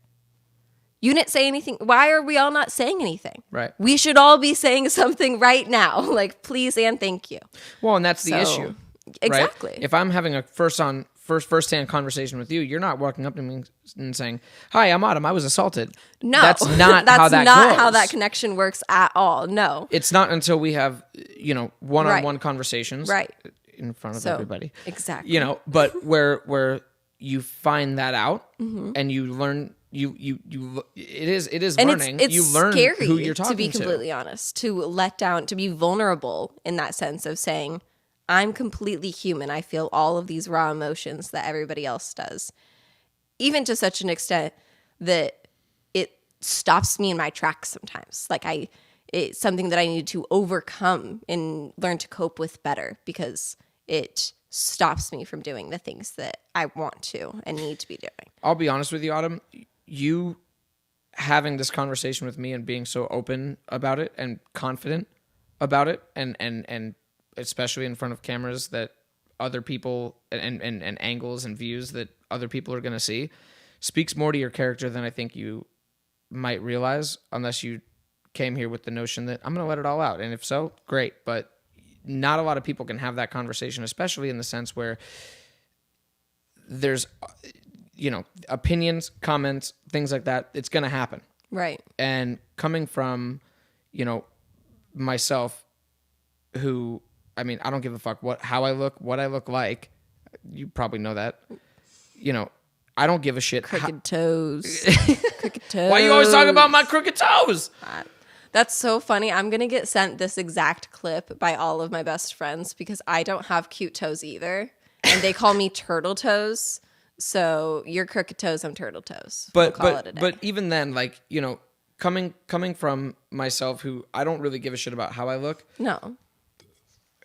A: You didn't say anything. Why are we all not saying anything?
B: Right.
A: We should all be saying something right now. Like, please and thank you.
B: Well, and that's the
A: So,
B: issue.
A: Exactly.
B: Right? If I'm having a first-hand conversation with you, you're not walking up to me and saying, "Hi, I'm Autumn. I was assaulted."
A: No,
B: that's not
A: that's
B: how that
A: not
B: goes.
A: how that connection works at all. No.
B: It's not until we have one-on-one conversations,
A: Right.
B: in front of
A: So,
B: everybody,
A: exactly.
B: But where you find that out and you learn. It is
A: And
B: learning.
A: it's
B: you learn
A: scary,
B: who you're talking
A: to be completely honest, to let down, to be vulnerable in that sense of saying, I'm completely human. I feel all of these raw emotions that everybody else does, even to such an extent that it stops me in my tracks sometimes. Like it's something that I need to overcome and learn to cope with better, because it stops me from doing the things that I want to and need to be doing.
B: I'll be honest with you, Autumn. You having this conversation with me and being so open about it and confident about it, and especially in front of cameras that other people and angles and views that other people are going to see, speaks more to your character than I think you might realize, unless you came here with the notion that I'm going to let it all out. And if so, great. But not a lot of people can have that conversation, especially in the sense where there's, opinions, comments, things like that. It's going to happen.
A: Right.
B: And coming from, myself, who, I don't give a fuck how I look, what I look like. You probably know that. I don't give a shit.
A: Crooked toes. Crooked toes.
B: Why you always talking about my crooked toes?
A: That's so funny. I'm going to get sent this exact clip by all of my best friends because I don't have cute toes either. And they call me turtle toes. So you're crooked toes, I'm turtle toes. We'll call it a day.
B: But even then, like, you know, coming from myself, who I don't really give a shit about how I look.
A: No.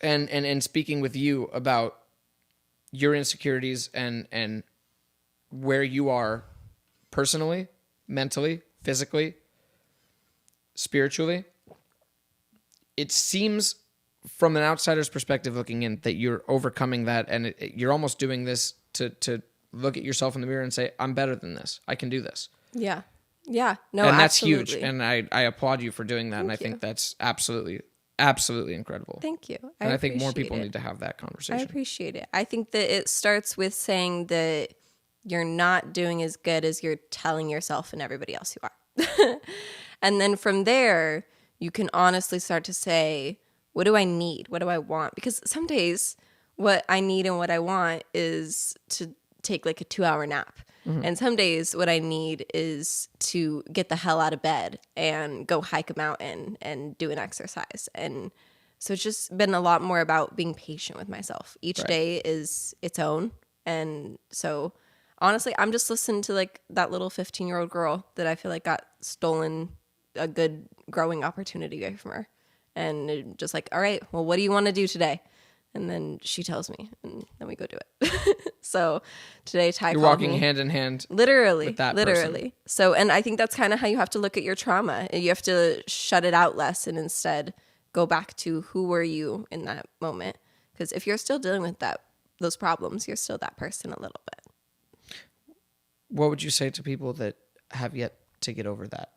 B: And speaking with you about your insecurities and where you are personally, mentally, physically, spiritually, it seems from an outsider's perspective looking in that you're overcoming that, and you're almost doing this to look at yourself in the mirror and say, I'm better than this. I can do this.
A: Yeah. Yeah. No,
B: and that's
A: absolutely.
B: huge. And I applaud you for doing that.
A: Thank
B: and I think that's absolutely incredible.
A: Thank you.
B: And I think more people need to have that conversation.
A: I appreciate it. I think that it starts with saying that you're not doing as good as you're telling yourself and everybody else you are. And then from there, you can honestly start to say, what do I need? What do I want? Because some days what I need and what I want is to take like a 2-hour nap. Mm-hmm. And some days what I need is to get the hell out of bed and go hike a mountain and do an exercise. And so it's just been a lot more about being patient with myself. Each day is its own. And so honestly, I'm just listening to like that little 15-year-old girl that I feel like got stolen a good growing opportunity away from her. And just like, all right, well, what do you want to do today? And then she tells me, and then we go do it. So today, Ty
B: You're
A: called
B: walking
A: me.
B: hand in hand.
A: Literally,
B: with that
A: literally.
B: person.
A: So, and I think that's kind of how you have to look at your trauma. You have to shut it out less and instead go back to who were you in that moment. Because if you're still dealing with those problems, you're still that person a little bit.
B: What would you say to people that have yet to get over that?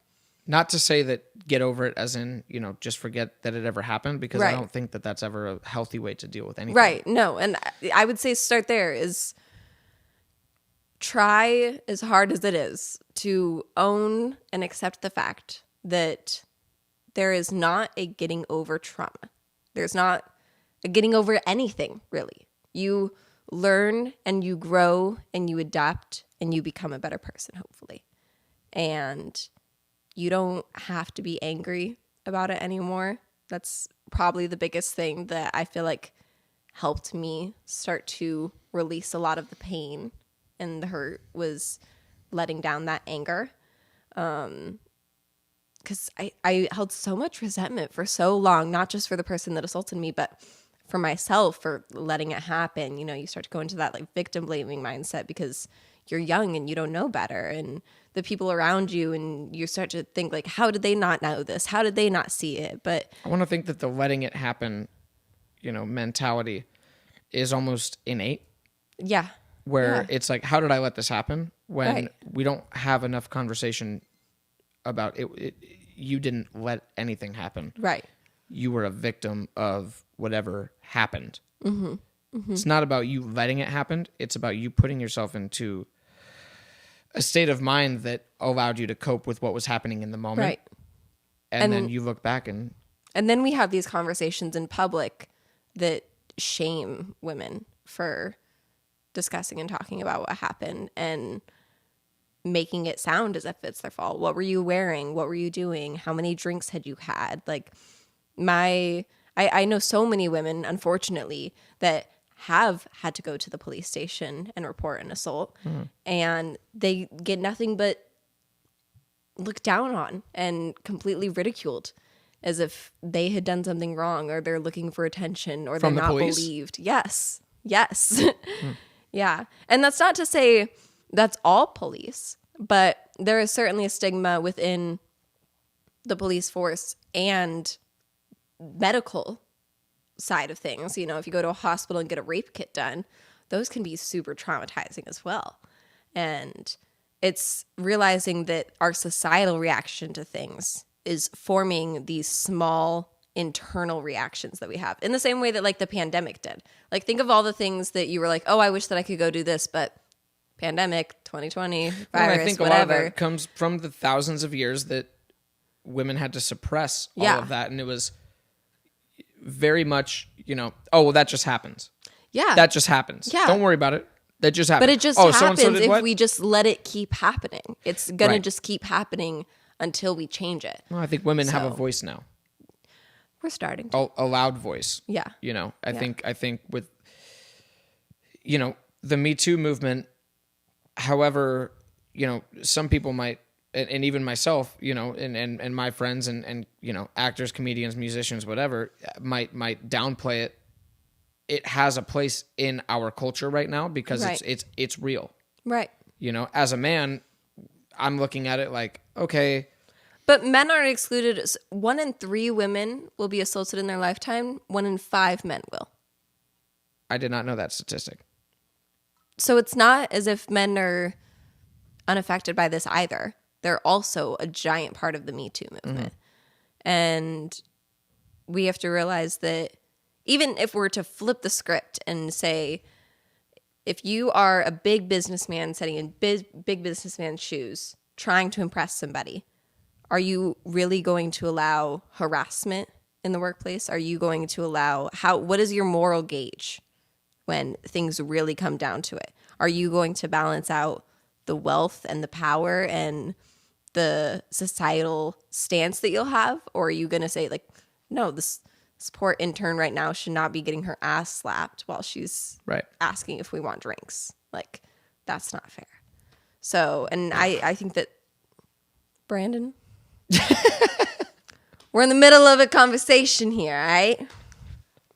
B: Not to say that get over it as in, you know, just forget that it ever happened, because I don't think that that's ever a healthy way to deal with anything.
A: Right. No. And I would say start there is try as hard as it is to own and accept the fact that there is not a getting over trauma. There's not a getting over anything, really. You learn and you grow and you adapt and you become a better person, hopefully. And you don't have to be angry about it anymore. That's probably the biggest thing that I feel like helped me start to release a lot of the pain and the hurt, was letting down that anger. Because I held so much resentment for so long, not just for the person that assaulted me, but for myself for letting it happen. You know, you start to go into that like victim blaming mindset because you're young and you don't know better, and the people around you, and you start to think like, how did they not know this? How did they not see it? But
B: I want to think that the letting it happen, you know, mentality is almost innate.
A: Yeah.
B: Where it's like, how did I let this happen? When we don't have enough conversation about it. You didn't let anything happen.
A: Right.
B: You were a victim of whatever happened.
A: Mm-hmm. Mm-hmm.
B: It's not about you letting it happen. It's about you putting yourself into a state of mind that allowed you to cope with what was happening in the moment.
A: Right.
B: And then you look back and
A: then we have these conversations in public that shame women for discussing and talking about what happened and making it sound as if it's their fault. What were you wearing? What were you doing? How many drinks had you had? Like I know so many women, unfortunately, that have had to go to the police station and report an assault, and they get nothing but looked down on and completely ridiculed as if they had done something wrong, or they're looking for attention, or
B: From
A: they're
B: the
A: not
B: police?
A: believed. Yes. Yeah. And that's not to say that's all police, but there is certainly a stigma within the police force and medical side of things. You know, if you go to a hospital and get a rape kit done, those can be super traumatizing as well. And it's realizing that our societal reaction to things is forming these small internal reactions that we have in the same way that like the pandemic did. Like think of all the things that you were like, oh, I wish that I could go do this, but pandemic, 2020, virus,
B: I think
A: whatever.
B: a lot of that comes from the thousands of years that women had to suppress all of that. And it was very much, you know, oh, well, that just happens.
A: Yeah.
B: That just happens.
A: Yeah.
B: Don't worry about it. That just happens.
A: But it just
B: so
A: happens
B: did
A: if
B: what?
A: we just let it keep happening. It's going to
B: Right.
A: just keep happening until we change it.
B: Well, I think women have a
A: So-
B: voice now.
A: We're starting to.
B: A loud voice.
A: Yeah.
B: You know, I think with, you know, the Me Too movement, however, you know, some people might, and even myself, you know, and my friends and, you know, actors, comedians, musicians, whatever, might downplay it. It has a place in our culture right now because
A: Right.
B: it's real.
A: Right.
B: You know, as a man, I'm looking at it like, okay,
A: But men aren't excluded. 1 in 3 women will be assaulted in their lifetime. 1 in 5 men will.
B: I did not know that statistic.
A: So it's not as if men are unaffected by this either. They're also a giant part of the Me Too movement. And we have to realize that even if we're to flip the script and say, if you are a big businessman sitting in big businessman's shoes, trying to impress somebody, are you really going to allow harassment in the workplace? Are you going to allow what is your moral gauge when things really come down to it? Are you going to balance out the wealth and the power and the societal stance that you'll have? Or are you going to say, like, no, this poor intern right now should not be getting her ass slapped while she's
B: Right.
A: asking if we want drinks? Like, that's not fair. So, and I think that, Brandon, we're in the middle of a conversation here, all right?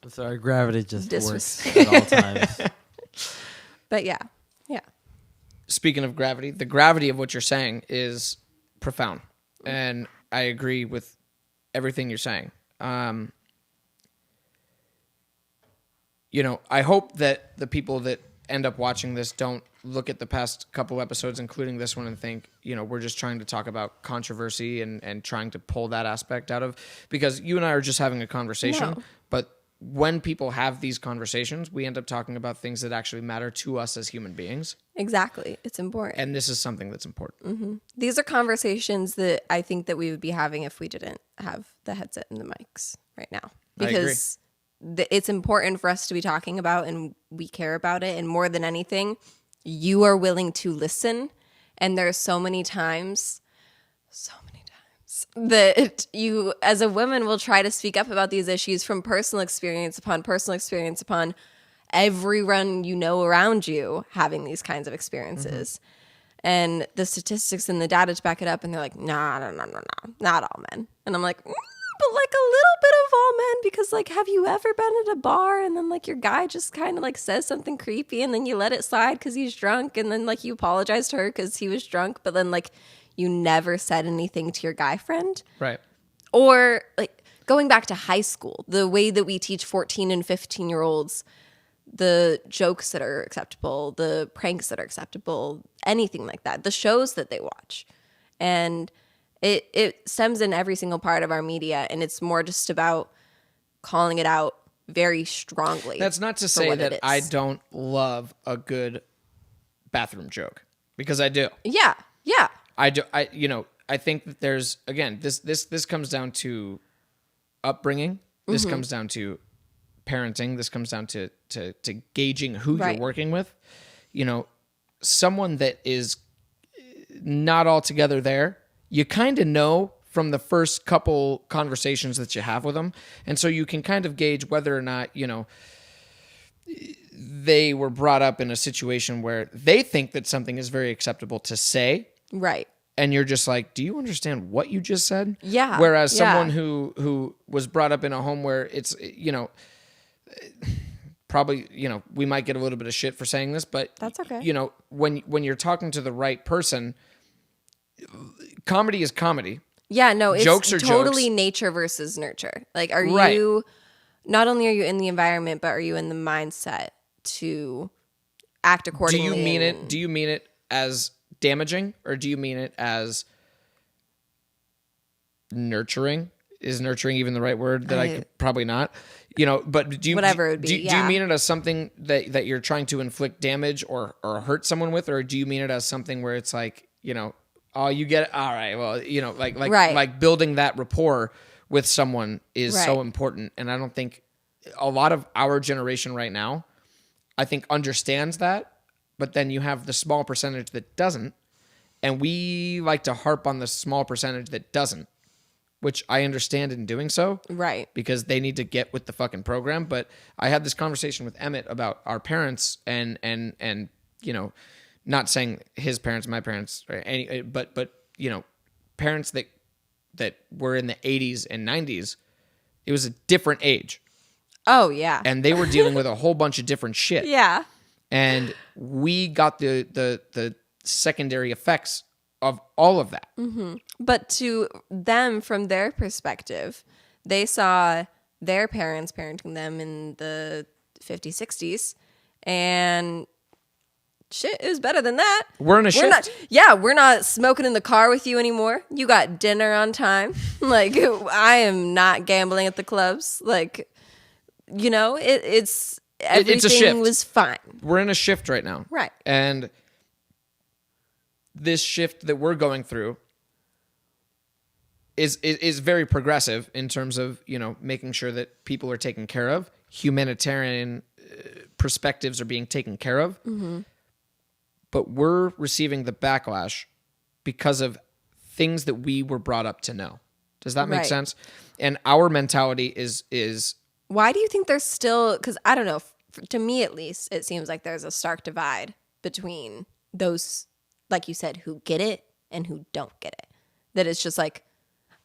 C: I'm sorry, gravity just works
A: Disres-
C: at all times.
A: But yeah.
B: Speaking of gravity, the gravity of what you're saying is profound. And I agree with everything you're saying. You know, I hope that the people that end up watching this don't look at the past couple episodes, including this one, and think, you know, we're just trying to talk about controversy and trying to pull that aspect out of, because you and I are just having a conversation.
A: No.
B: But when people have these conversations, we end up talking about things that actually matter to us as human beings.
A: Exactly. It's important.
B: And this is something that's important.
A: These are conversations that I think that we would be having if we didn't have the headset and the mics right now.
B: I agree.
A: Because it's important for us to be talking about, and we care about it. And more than anything, you are willing to listen. And there are so many times that you, as a woman, will try to speak up about these issues from personal experience upon everyone you know around you having these kinds of experiences. And the statistics and the data to back it up, and they're like, no, not all men. And I'm like, but like a little bit of all men, because like, have you ever been at a bar and then like your guy just kind of like says something creepy and then you let it slide because he's drunk, and then like you apologize to her because he was drunk, but then like you never said anything to your guy friend?
B: Right.
A: Or like going back to high school, the way that we teach 14 and 15-year-olds the jokes that are acceptable, the pranks that are acceptable, anything like that, the shows that they watch. And it stems in every single part of our media, and it's more just about calling it out very strongly.
B: That's not to
A: for
B: say
A: what
B: that
A: it
B: I
A: is.
B: don't love a good bathroom joke, because I do.
A: Yeah.
B: I do. I think that there's, again, this comes down to upbringing. This comes down to parenting. This comes down to gauging who
A: Right.
B: you're working with. You know, someone that is not altogether there, you kind of know from the first couple conversations that you have with them. And so you can kind of gauge whether or not, you know, they were brought up in a situation where they think that something is very acceptable to say.
A: Right.
B: And you're just like, do you understand what you just said?
A: Yeah.
B: Whereas
A: Yeah.
B: someone who was brought up in a home where it's, you know, probably, you know, we might get a little bit of shit for saying this, but
A: That's okay.
B: You know, when you're talking to the right person, comedy is comedy.
A: Yeah, no, it's
B: Jokes are
A: totally
B: jokes.
A: nature versus nurture. Like, are
B: Right.
A: you, not only are you in the environment, but are you in the mindset to act
B: Do
A: accordingly?
B: you mean it?
A: and-
B: Do you mean it as damaging, or do you mean it as nurturing? Is nurturing even the right word? That I could probably not. You know, but do you
A: Whatever it would be,
B: do you
A: yeah.
B: mean it as something that you're trying to inflict damage or hurt someone with, or do you mean it as something where it's like, you know, oh, you get it, all right, well, you know, like
A: Right.
B: like building that rapport with someone is so
A: Right.
B: important, and I don't think a lot of our generation right now, I think, understands that, but then you have the small percentage that doesn't. And we like to harp on the small percentage that doesn't, which I understand in doing so.
A: Right.
B: Because they need to get with the fucking program. But I had this conversation with Emmett about our parents and you know, not saying his parents, my parents, or any, but you know, parents that were in the 80s and 90s. It was a different age.
A: Oh, yeah.
B: And they were dealing with a whole bunch of different shit.
A: Yeah.
B: And we got the secondary effects of all of that.
A: Mm-hmm. But to them, from their perspective, they saw their parents parenting them in the 50s, 60s, and shit, it was better than that.
B: We're in a shift.
A: We're not smoking in the car with you anymore. You got dinner on time. Like, I am not gambling at the clubs. Like, you know, it's everything
B: it's a shift.
A: was fine.
B: We're in a shift right now.
A: Right.
B: And this shift that we're going through is very progressive in terms of, you know, making sure that people are taken care of. Humanitarian perspectives are being taken care of. Mm-hmm. But we're receiving the backlash because of things that we were brought up to know. Does that make sense? And our mentality is
A: why do you think there's still, because I don't know, to me at least, it seems like there's a stark divide between those, like you said, who get it and who don't get it. That it's just like,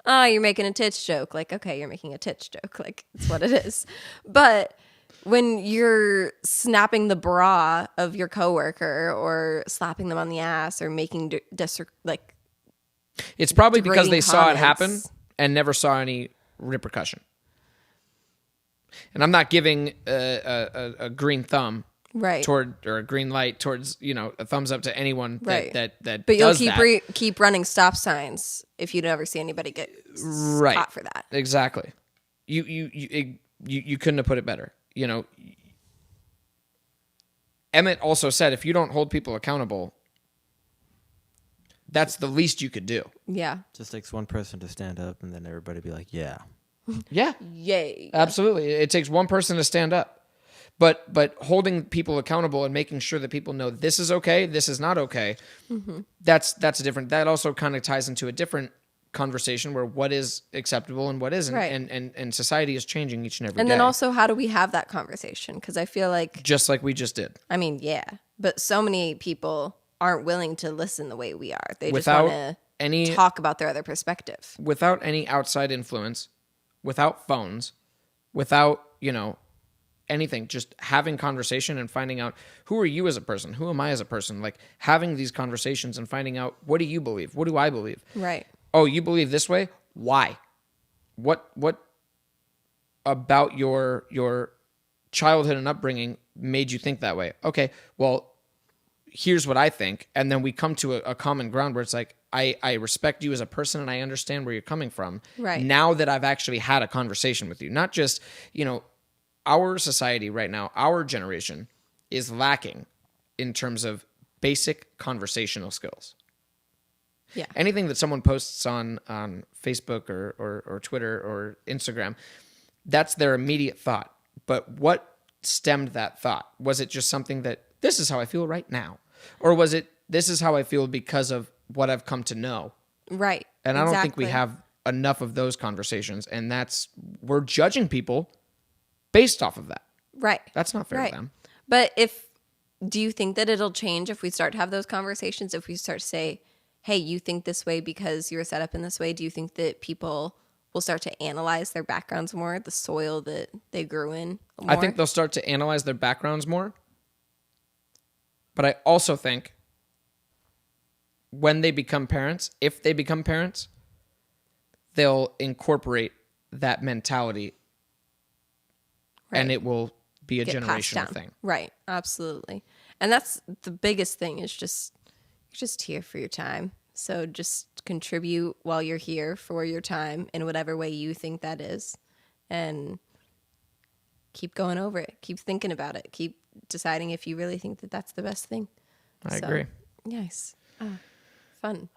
A: oh, you're making a titch joke. Like, okay, you're making a titch joke. Like, it's what it is. But when you're snapping the bra of your coworker or slapping them on the ass or making
B: it's probably because they saw it
A: comments.
B: happen and never saw any repercussion. And I'm not giving a green thumb toward, or a green light towards, you know, a thumbs up to anyone that
A: but you'll
B: does
A: keep running stop signs if you never see anybody get caught for that.
B: Exactly. You couldn't have put it better. You know, Emmett also said, if you don't hold people accountable, that's the least you could do.
A: Yeah.
C: Just takes one person to stand up and then everybody be like, yeah.
B: Yeah.
A: Yay.
B: Absolutely. It takes one person to stand up. But holding people accountable and making sure that people know this is okay, this is not okay, that's a different, that also kind of ties into a different conversation where what is acceptable and what isn't.
A: Right.
B: And society is changing each and every day.
A: And then also, how do we have that conversation? Because I feel like...
B: Just like we just did.
A: I mean, yeah. But so many people aren't willing to listen the way we are. They
B: Without
A: just want to talk about their other perspective.
B: Without any outside influence, without phones, without, you know, anything, just having conversation and finding out, who are you as a person? Who am I as a person? Like, having these conversations and finding out, what do you believe? What do I believe?
A: Right.
B: Oh, you believe this way? Why? What about your childhood and upbringing made you think that way? Okay, well, here's what I think. And then we come to a common ground where it's like, I respect you as a person and I understand where you're coming from.
A: Right.
B: Now that I've actually had a conversation with you. Not just, you know, our society right now, our generation is lacking in terms of basic conversational skills.
A: Yeah.
B: Anything that someone posts on Facebook or Twitter or Instagram, that's their immediate thought. But what stemmed that thought? Was it just something that, this is how I feel right now? Or was it, this is how I feel because of what I've come to know?
A: Right.
B: And I don't think we have enough of those conversations. And we're judging people based off of that.
A: Right.
B: That's not fair to them.
A: But do you think that it'll change if we start to have those conversations? If we start to say, hey, you think this way because you're set up in this way? Do you think that people will start to analyze their backgrounds more, the soil that they grew in more?
B: I think they'll start to analyze their backgrounds more. But I also think when they become parents, if they become parents, they'll incorporate that mentality. Right. And it will be a generational thing.
A: Right. Absolutely. And that's the biggest thing, is you're just here for your time. So just contribute while you're here for your time in whatever way you think that is. And keep going over it. Keep thinking about it. Keep deciding if you really think that that's the best thing.
B: I agree.
A: Nice. Fun.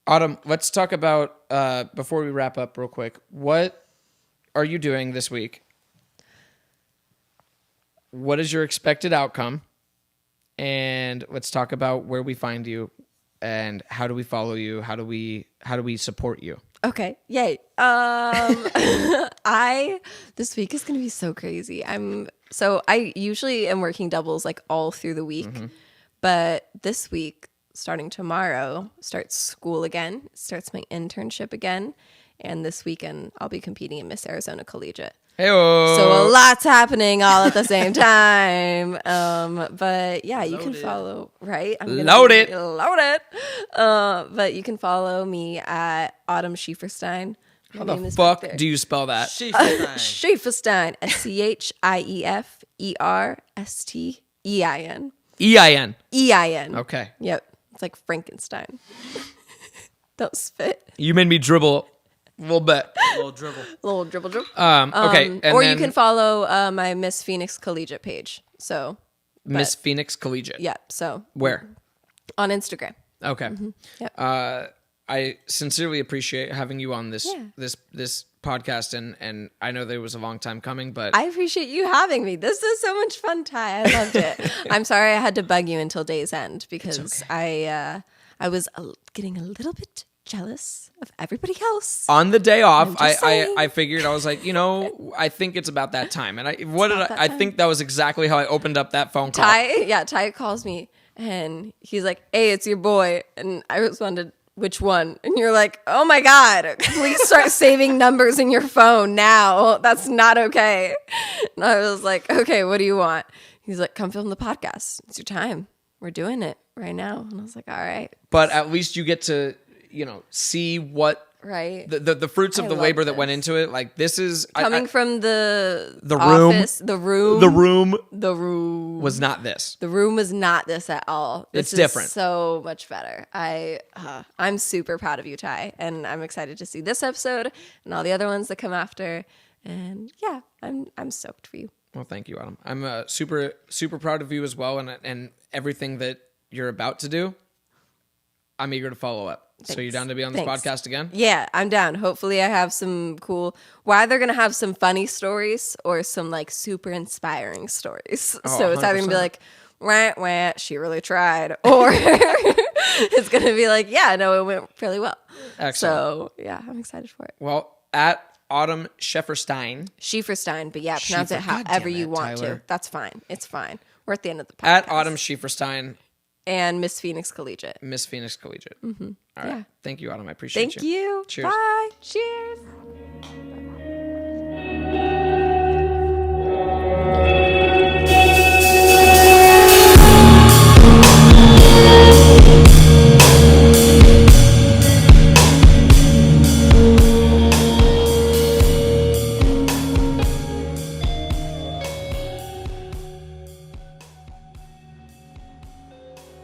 B: Autumn, let's talk about, before we wrap up real quick, what are you doing this week? What is your expected outcome? And let's talk about where we find you and how do we follow you? How do we support you?
A: Okay. Yay. This week is going to be so crazy. I usually am working doubles like all through the week, but this week, starting tomorrow, starts school again, starts my internship again. And this weekend I'll be competing in Miss Arizona Collegiate.
B: Hey-o.
A: So a lot's happening all at the same time. But yeah, you can follow, right?
B: Load it.
A: But you can follow me at Autumn Schieferstein.
B: How the fuck do you spell that?
A: Schieferstein. Schieferstein.
B: EIN.
A: EIN.
B: Okay.
A: Yep. It's like Frankenstein. Don't spit.
B: You made me dribble a little bit.
C: Little dribble.
B: Okay. And
A: or
B: then
A: you can follow my Miss Phoenix Collegiate page. So
B: Miss Phoenix Collegiate.
A: yeah. So
B: Where?
A: on Instagram.
B: Okay.
A: Yep.
B: I sincerely appreciate having you on this
A: Yeah.
B: this podcast, and I know that it was a long time coming, but
A: I appreciate you having me. This is so much fun, Ty. I loved it. I'm sorry I had to bug you until day's end because I was getting a little bit jealous of everybody else.
B: on the day off,
A: I'm just saying.
B: I figured, I was like, I think it's about that time, and I think that was exactly how I opened up that phone call.
A: Ty calls me and he's like, "Hey, it's your boy," and I responded, "Which one?" And you're like, "Oh my God, please start saving numbers in your phone now. That's not okay." And I was like, "Okay, what do you want?" He's like, "Come film the podcast. It's your time. We're doing it right now." And I was like, "All right."
B: But at least you get to, see what
A: Right.
B: the fruits of
A: I
B: the
A: love
B: labor that went
A: this.
B: into it. Like, this is
A: Coming from the
B: room.
A: office, the room
B: was not this.
A: The room was not this at all.
B: It's
A: This
B: different.
A: is so much better. I'm super proud of you, Ty, and I'm excited to see this episode and all the other ones that come after. And yeah, I'm stoked for you.
B: Well, thank you, Adam. I'm super proud of you as well, and everything that you're about to do. I'm eager to follow up. So you down to be on this podcast again?
A: Yeah, I'm down. Hopefully I have some cool, either going to have some funny stories or some like super inspiring stories.
B: Oh,
A: so it's either going to be
B: 100%.
A: like, wah, she really tried. Or it's going to be like, yeah, no, it went fairly well.
B: Excellent.
A: So yeah, I'm excited for it.
B: Well, at Autumn Schieferstein.
A: Schieferstein, but yeah, pronounce it
B: God
A: however
B: damn
A: you
B: it,
A: want
B: Tyler.
A: to. That's fine. It's fine. We're at the end of the podcast.
B: At Autumn Schieferstein,
A: And Miss Phoenix Collegiate.
B: Miss Phoenix Collegiate. All right.
A: Yeah.
B: Thank you, Autumn. I appreciate
A: Thank you.
B: Cheers.
A: Bye. Cheers.